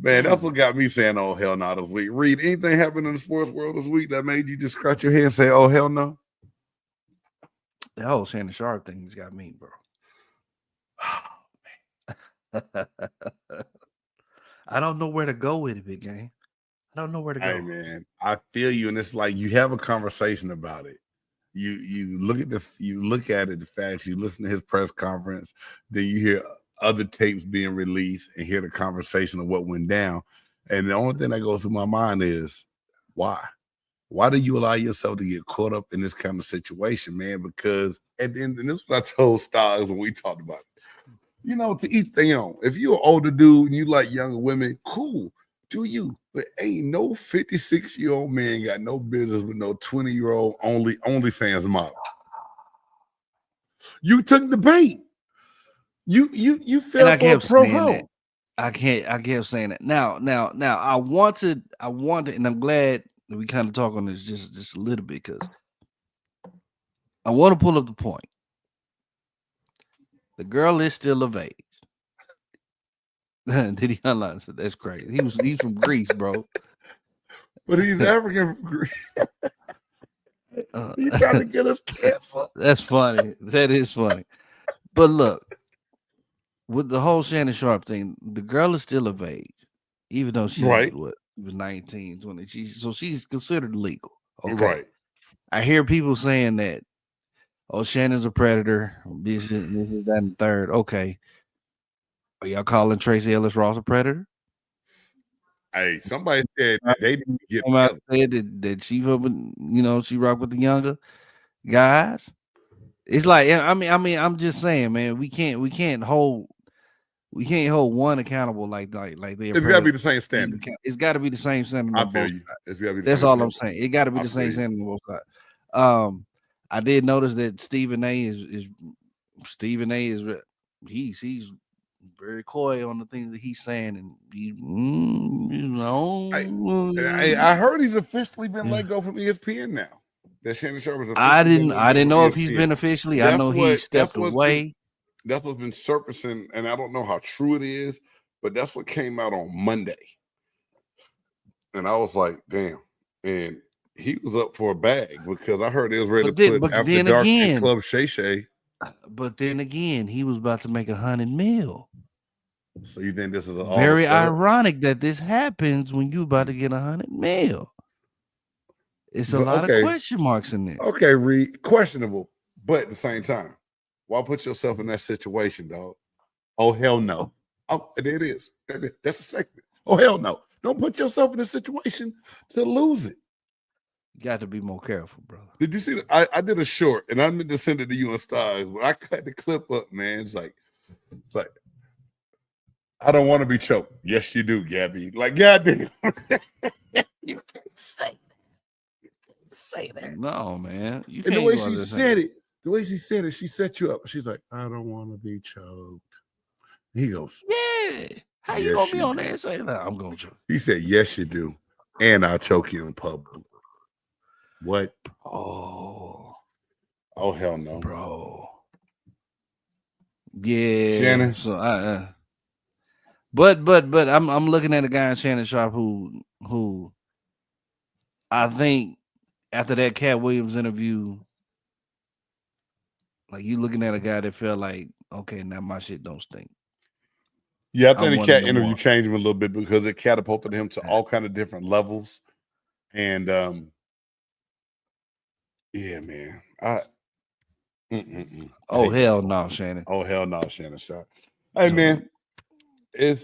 Man, that's what got me saying, oh, hell no, this week. Reed, anything happened in the sports world this week that made you just scratch your head and say, oh, hell no? The whole Shannon Sharp thing has got me, bro. Oh, man. I don't know where to go with it, big game. I don't know where to go. Hey, man, I feel you, and it's like you have a conversation about it. You look at the facts, you listen to his press conference, then you hear other tapes being released and hear the conversation of what went down. And the only thing that goes through my mind is why? Why do you allow yourself to get caught up in this kind of situation, man? Because at the end, and this is what I told Styles when we talked about it. To each their own. If you're an older dude and you like younger women, cool, do you. But ain't no 56-year-old man got no business with no 20-year-old OnlyFans model. You took the bait. You fell for a pro hoe. I kept saying that. Now I wanted, and I'm glad that we kind of talk on this just a little bit, because I want to pull up the point. The girl is still of age. Did he unlock? That's crazy. He's from Greece, bro. But he's African from Greece. He's trying to get us canceled. That's funny. That is funny. But look, with the whole Shannon Sharp thing, the girl is still of age, even though she was 19, 20. She's considered legal. Okay. Right. I hear people saying that, oh, Shannon's a predator. This is that and third. Okay. Are y'all calling Tracy Ellis Ross a predator? Hey, somebody said they didn't get said that she she rocked with the younger. guys. It's like I mean, I'm just saying, man. We can't hold one accountable like they're. It's got to be the same standard. It's got to be the same standard. I feel you. It's got to be. That's all I'm saying. It got to be the same standard on both sides. I did notice that Stephen A. is he's very coy on the things that he's saying, and I heard he's officially been let go from ESPN now. That Shannon Sharpe was. I didn't know if he's been officially. I know he stepped away. That's what's been surfacing, and I don't know how true it is, but that's what came out on Monday. And I was like, damn. And he was up for a bag because I heard he was ready to put After Dark in Club Shay Shay. But then again, he was about to make $100 million. So you think this is very ironic that this happens when you about to get $100 million? It's a lot of question marks in this. Okay, Reed, questionable, but at the same time, why put yourself in that situation, dog? Oh, hell no. Oh, there it is. That's a segment. Oh, hell no. Don't put yourself in a situation to lose it. You got to be more careful, brother. Did you see that? I did a short, and I meant to send it to you on Stars, but I cut the clip up, man. It's like, I don't want to be choked. Yes, you do, Gabby. Like, goddamn. You can't say that. You can't say that. No, man. And the way she said it, she set you up. She's like, I don't want to be choked. He goes, yeah. How you gonna be on there and say that? I'm gonna choke. He said, yes, you do. And I'll choke you in public. What? Oh, hell no, bro. Yeah, Shannon. So but I'm looking at a guy in Shannon Sharpe who I think after that Cat Williams interview, like you looking at a guy that felt like, okay, now my shit don't stink. Yeah, I think the Cat interview changed him a little bit because it catapulted him to all kind of different levels. And yeah, man. Hell no, Shannon. Oh, hell no, Shannon Sharpe. Hey, man.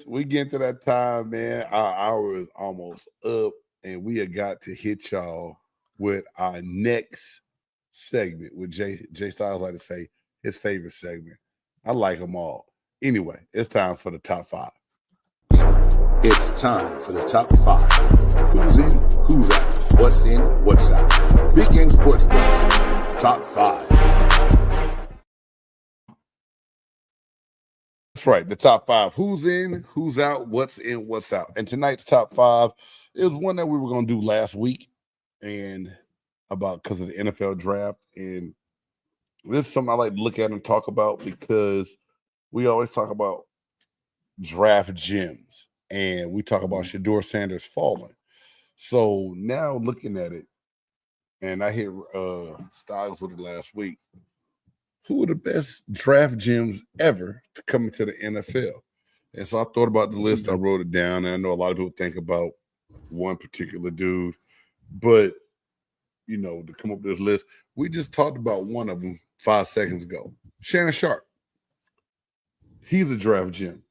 We get to that time, man. Our hour is almost up, and we have got to hit y'all with our next segment with J-Stogs like to say his favorite segment. I like them all. Anyway, it's time for the top 5. It's time for the top 5. Who's in, who's out, what's in, what's out. Big Game Sports Break. Top 5. That's right, the top 5. Who's in, who's out, what's in, what's out. And tonight's top 5 is one that we were going to do last week, and because of the NFL draft. And this is something I like to look at and talk about because we always talk about draft gems, and we talk about Shedeur Sanders falling. So now looking at it, and I hit Styles with it last week, who are the best draft gems ever to come into the NFL? And so I thought about the list. I wrote it down, and I know a lot of people think about one particular dude, but to come up with this list, we just talked about one of them 5 seconds ago. Shannon Sharpe. He's a draft gem.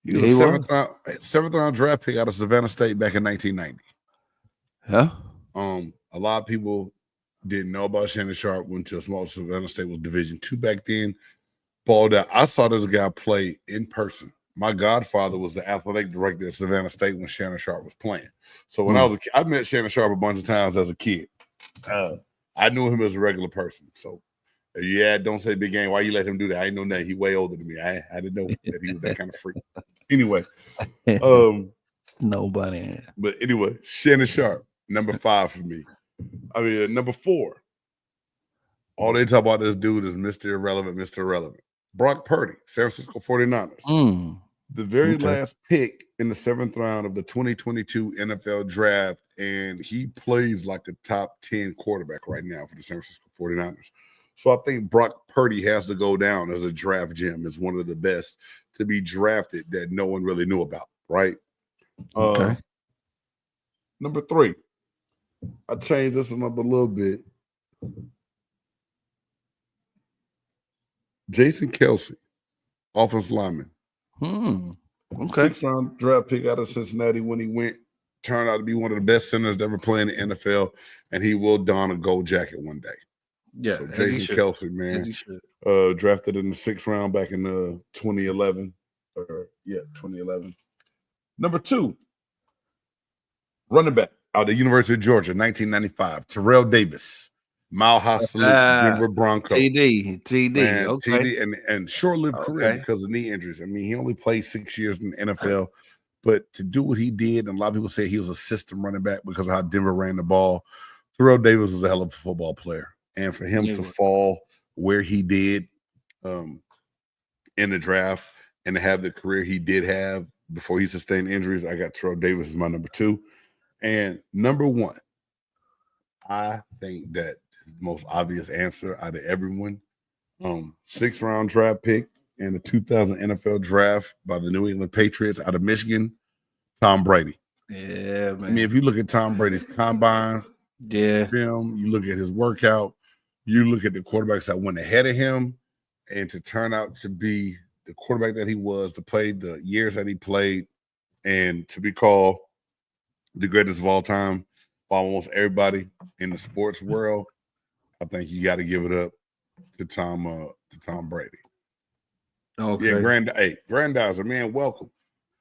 He was a seventh round draft pick out of Savannah State back in 1990. Yeah. A lot of people didn't know about Shannon Sharpe. Went to a small Savannah State, was Division II back then. Balled out. I saw this guy play in person. My godfather was the athletic director at Savannah State when Shannon Sharpe was playing. So when I was a kid, I met Shannon Sharpe a bunch of times as a kid. I knew him as a regular person. So don't say big game. Why you let him do that? I didn't know nothing. He way older than me. I didn't know that he was that kind of freak. Anyway, nobody. But anyway, Shannon Sharpe, number 5 for me. I mean, number 4. All they talk about this dude is Mr. Irrelevant. Brock Purdy, San Francisco 49ers. The very last pick in the 7th round of the 2022 NFL draft, and he plays like the top 10 quarterback right now for the San Francisco 49ers. So I think Brock Purdy has to go down as a draft gem, as one of the best to be drafted that no one really knew about, right? Okay. Number 3, I changed this one up a little bit. Jason Kelsey, offensive lineman. Okay. 6th round draft pick out of Cincinnati when he turned out to be one of the best centers to ever play in the NFL, and he will don a gold jacket one day. Yeah, So as he Jason should. Kelsey, As man, he should. drafted in the 6th round back in 2011. 2011. Number 2, running back out of the University of Georgia, 1995, Terrell Davis, Mile High Salute, Denver Broncos. TD, Man, okay. TD and short-lived career Okay. because of knee injuries. I mean, he only played 6 years in the NFL, but to do what he did, and a lot of people say he was a system running back because of how Denver ran the ball. Terrell Davis was a hell of a football player, and for him to fall where he did in the draft and to have the career he did have before he sustained injuries, I got Terrell Davis as my number 2. And number 1, I think that is the most obvious answer out of everyone. 6th round draft pick in the 2000 NFL draft by the New England Patriots out of Michigan, Tom Brady. Yeah, man. I mean, if you look at Tom Brady's combine film, you look at his workout, you look at the quarterbacks that went ahead of him, and to turn out to be the quarterback that he was, to play the years that he played, and to be called the greatest of all time by almost everybody in the sports world, I think you got to give it up to Tom Brady. Okay. Yeah, Grandizer, man, welcome.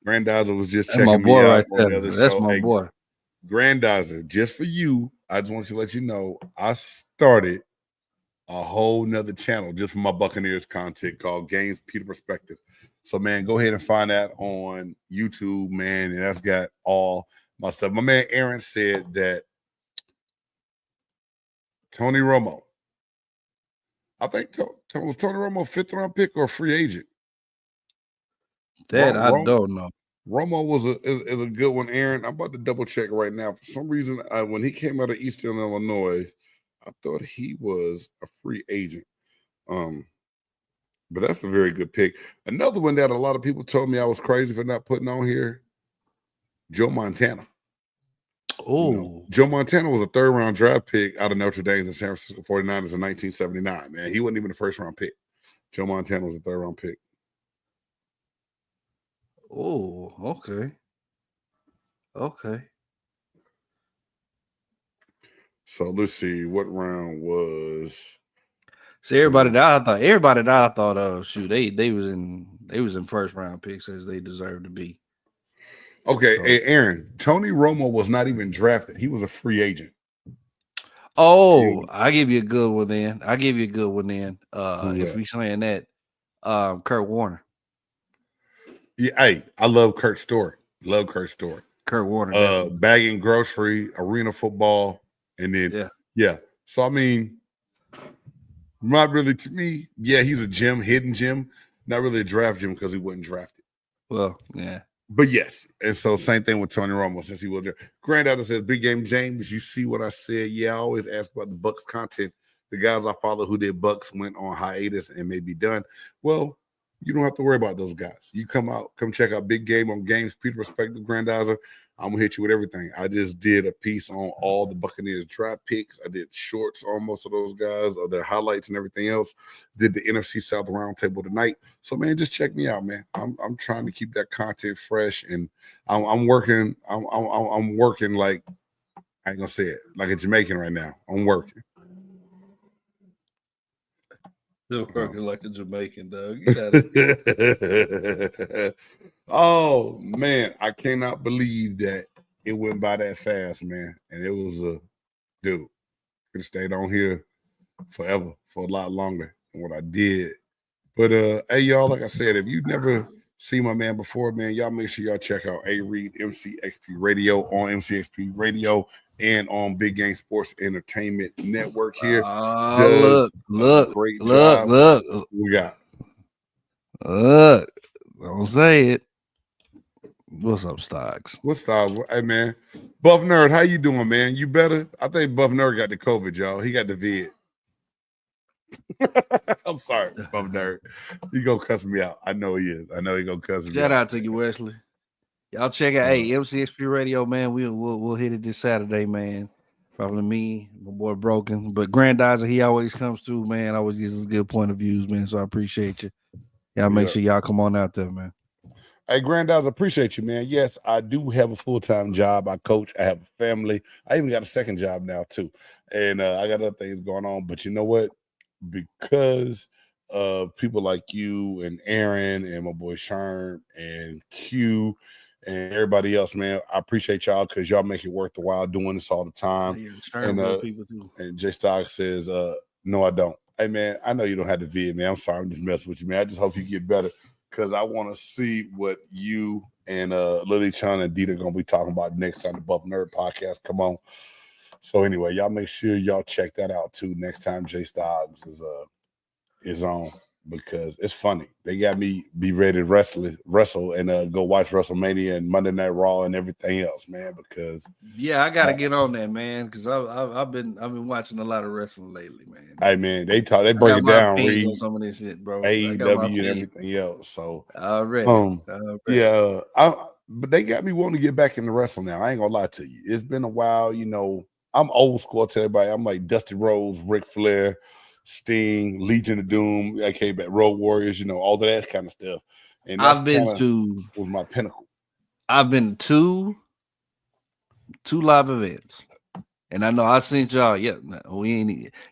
Grandizer was just That's my checking boy me out right on the there. other That's show. my boy. Grandizer, just for you, I just want to let you know I started a whole nother channel just for my Buccaneers content called Games Peter Perspective. So, man, go ahead and find that on YouTube, man, and that's got all my stuff. My man Aaron said that Tony Romo, I think was Tony Romo a 5th round pick or a free agent? That I don't know. Romo was is a good one, Aaron. I'm about to double check right now. For some reason, when he came out of Eastern Illinois, I thought he was a free agent. But that's a very good pick. Another one that a lot of people told me I was crazy for not putting on here, Joe Montana. Oh, Joe Montana was a 3rd round draft pick out of Notre Dame and San Francisco 49ers in 1979. Man, he wasn't even a 1st round pick. Joe Montana was a 3rd round pick. Oh, okay. Okay. So let's see what round was. See, everybody that I thought shoot, they was in 1st round picks as they deserve to be. Okay, hey, Aaron, Tony Romo was not even drafted. He was a free agent. Oh, I give you a good one then. If we saying that, Kurt Warner. Yeah, hey, I love Kurt Story. Kurt Warner. Bagging grocery, arena football, and then So I mean, not really to me. Yeah, he's a hidden gem, not really a draft gem because he wasn't drafted. Well, yeah. But yes, and so same thing with Tony Romo since he was there. Granddaughter says, "Big Game James, you see what I said? Yeah, I always ask about the Bucks content. The guys I follow who did Bucks went on hiatus and may be done. Well, you don't have to worry about those guys. You come check out Big Game on Games Peter Perspective, Grandizer. I'm gonna hit you with everything. I just did a piece on all the Buccaneers draft picks. I did shorts on most of those guys, or their highlights and everything else. Did the NFC South roundtable tonight. So man, just check me out, man. I'm trying to keep that content fresh, and I'm working. I'm working like I ain't gonna say it like a Jamaican right now. I'm working. Still working like a Jamaican, dog. Get out of here. Oh man, I cannot believe that it went by that fast, man. And it was dude, could have stayed on here forever for a lot longer than what I did. But hey, y'all, like I said, if you've never seen my man before, man, y'all make sure y'all check out A Reed MCXP Radio on MCXP Radio and on Big Game Sports Entertainment Network here. Look. We got. Don't say it. What's up, Stogs? What's Stogs? Hey, man. Buff Nerd, how you doing, man? You better? I think Buff Nerd got the COVID, y'all. He got the vid. I'm sorry, Buff Nerd. He gonna cuss me out. I know he is. I know he gonna cuss me out. Shout out to you, Wesley. Y'all check out MCXP Radio, man. We'll hit it this Saturday, man. Probably me, my boy Broken. But Grandizer, he always comes through, man. Always gives us good point of views, man. So I appreciate you. Y'all make sure y'all come on out there, man. Hey, Grandizer, appreciate you, man. Yes, I do have a full-time job. I coach. I have a family. I even got a second job now, too. And I got other things going on. But you know what? Because of people like you and Aaron and my boy Sherm and Q and everybody else, man, I appreciate y'all because y'all make it worth the while doing this all the time. And people too. And J-Stogs says, no, I don't. Hey, man, I know you don't have the vid, man. I'm sorry. I'm just messing with you, man. I just hope you get better because I want to see what you and Lily Chun and Dita going to be talking about next time the Buff Nerd podcast come on. So anyway, y'all make sure y'all check that out too next time J-Stogs is on because it's funny. They got me be ready to wrestle and go watch WrestleMania and Monday Night Raw and everything else, man. Because I gotta get on that, man. Because I've been watching a lot of wrestling lately, man. Hey man, they break it down, read on some of this shit, bro. AEW and everything else. So already. Yeah, but they got me wanting to get back into wrestling now. I ain't gonna lie to you. It's been a while, you know. I'm old school to everybody. I'm like Dusty Rhodes, Ric Flair, Sting, Legion of Doom, aka Road Warriors, you know, all of that kind of stuff. And that's was my pinnacle. I've been to two live events. And I know I seen y'all. Yeah,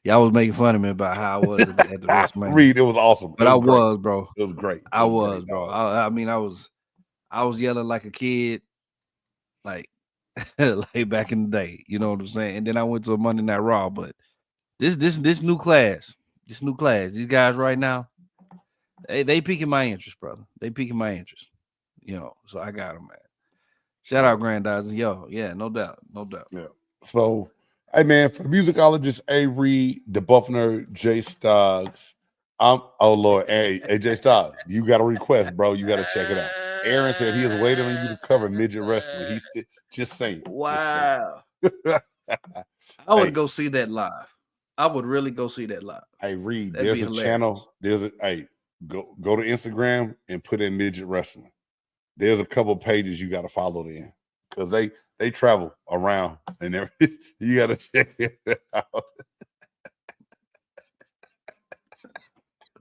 y'all was making fun of me about how I was at the WrestleMania. Reed, it was awesome. But I was, bro. It was great. I was, bro. I mean, I was yelling like a kid, like like back in the day. You know what I'm saying? And then I went to a Monday Night Raw. But this new class, these guys right now, they piquing my interest, brother. They piquing my interest. You know, so I got them, man. Shout out Granddaddy. Yo, yeah, no doubt. Yeah. So, hey man, for the musicologist A. Reed, the Buff Nerd, J-Stogs. Oh Lord, hey J-Stogs, you got a request, bro. You got to check it out. Aaron said he is waiting on you to cover midget wrestling. He's just saying. Wow. Just saying. I would go see that live. I would really go see that live. Hey Reed, there's a channel. Go to Instagram and put in midget wrestling. There's a couple pages you got to follow them because they travel around and everything. You got to check it out.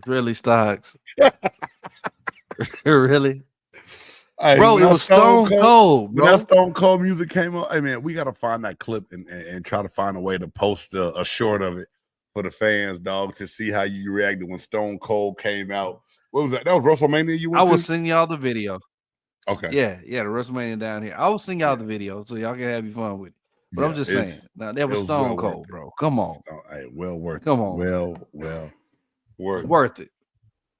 Really, Stogs? Really? Hey, bro, it was Stone Cold. When that Stone Cold music came on, hey man, we got to find that clip and try to find a way to post a short of it for the fans, dog, to see how you reacted when Stone Cold came out. What was that? That was WrestleMania you went to? I was sending y'all the video. Okay. Yeah, the WrestleMania down here. I will sing y'all the video so y'all can have your fun with it. But I'm just saying, now that was Stone Cold, bro. Come on. Hey, well worth it. Come on. Well worth it.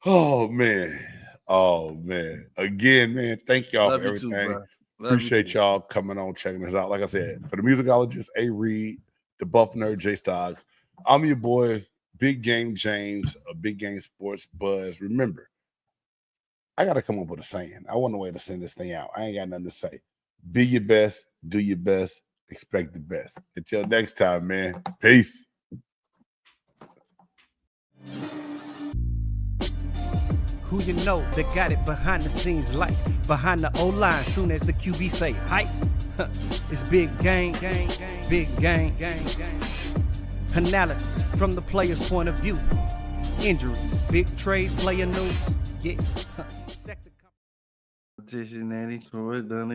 Oh man. Again, man, thank y'all for everything. Too, appreciate y'all coming on, checking us out. Like I said, for the musicologist, A. Reed, the Buff Nerd, J-Stogs, I'm your boy, Big Game James, a Big Game Sports Buzz. Remember, I got to come up with a saying. I want a way to send this thing out. I ain't got nothing to say. Be your best, do your best, expect the best. Until next time, man. Peace. Who you know that got it behind the scenes like behind the O-line soon as the QB say hype. It's big gang, big gang. Analysis from the player's point of view. Injuries, big trades, player news. Yeah. Competition, Andy, Troy, Dunley.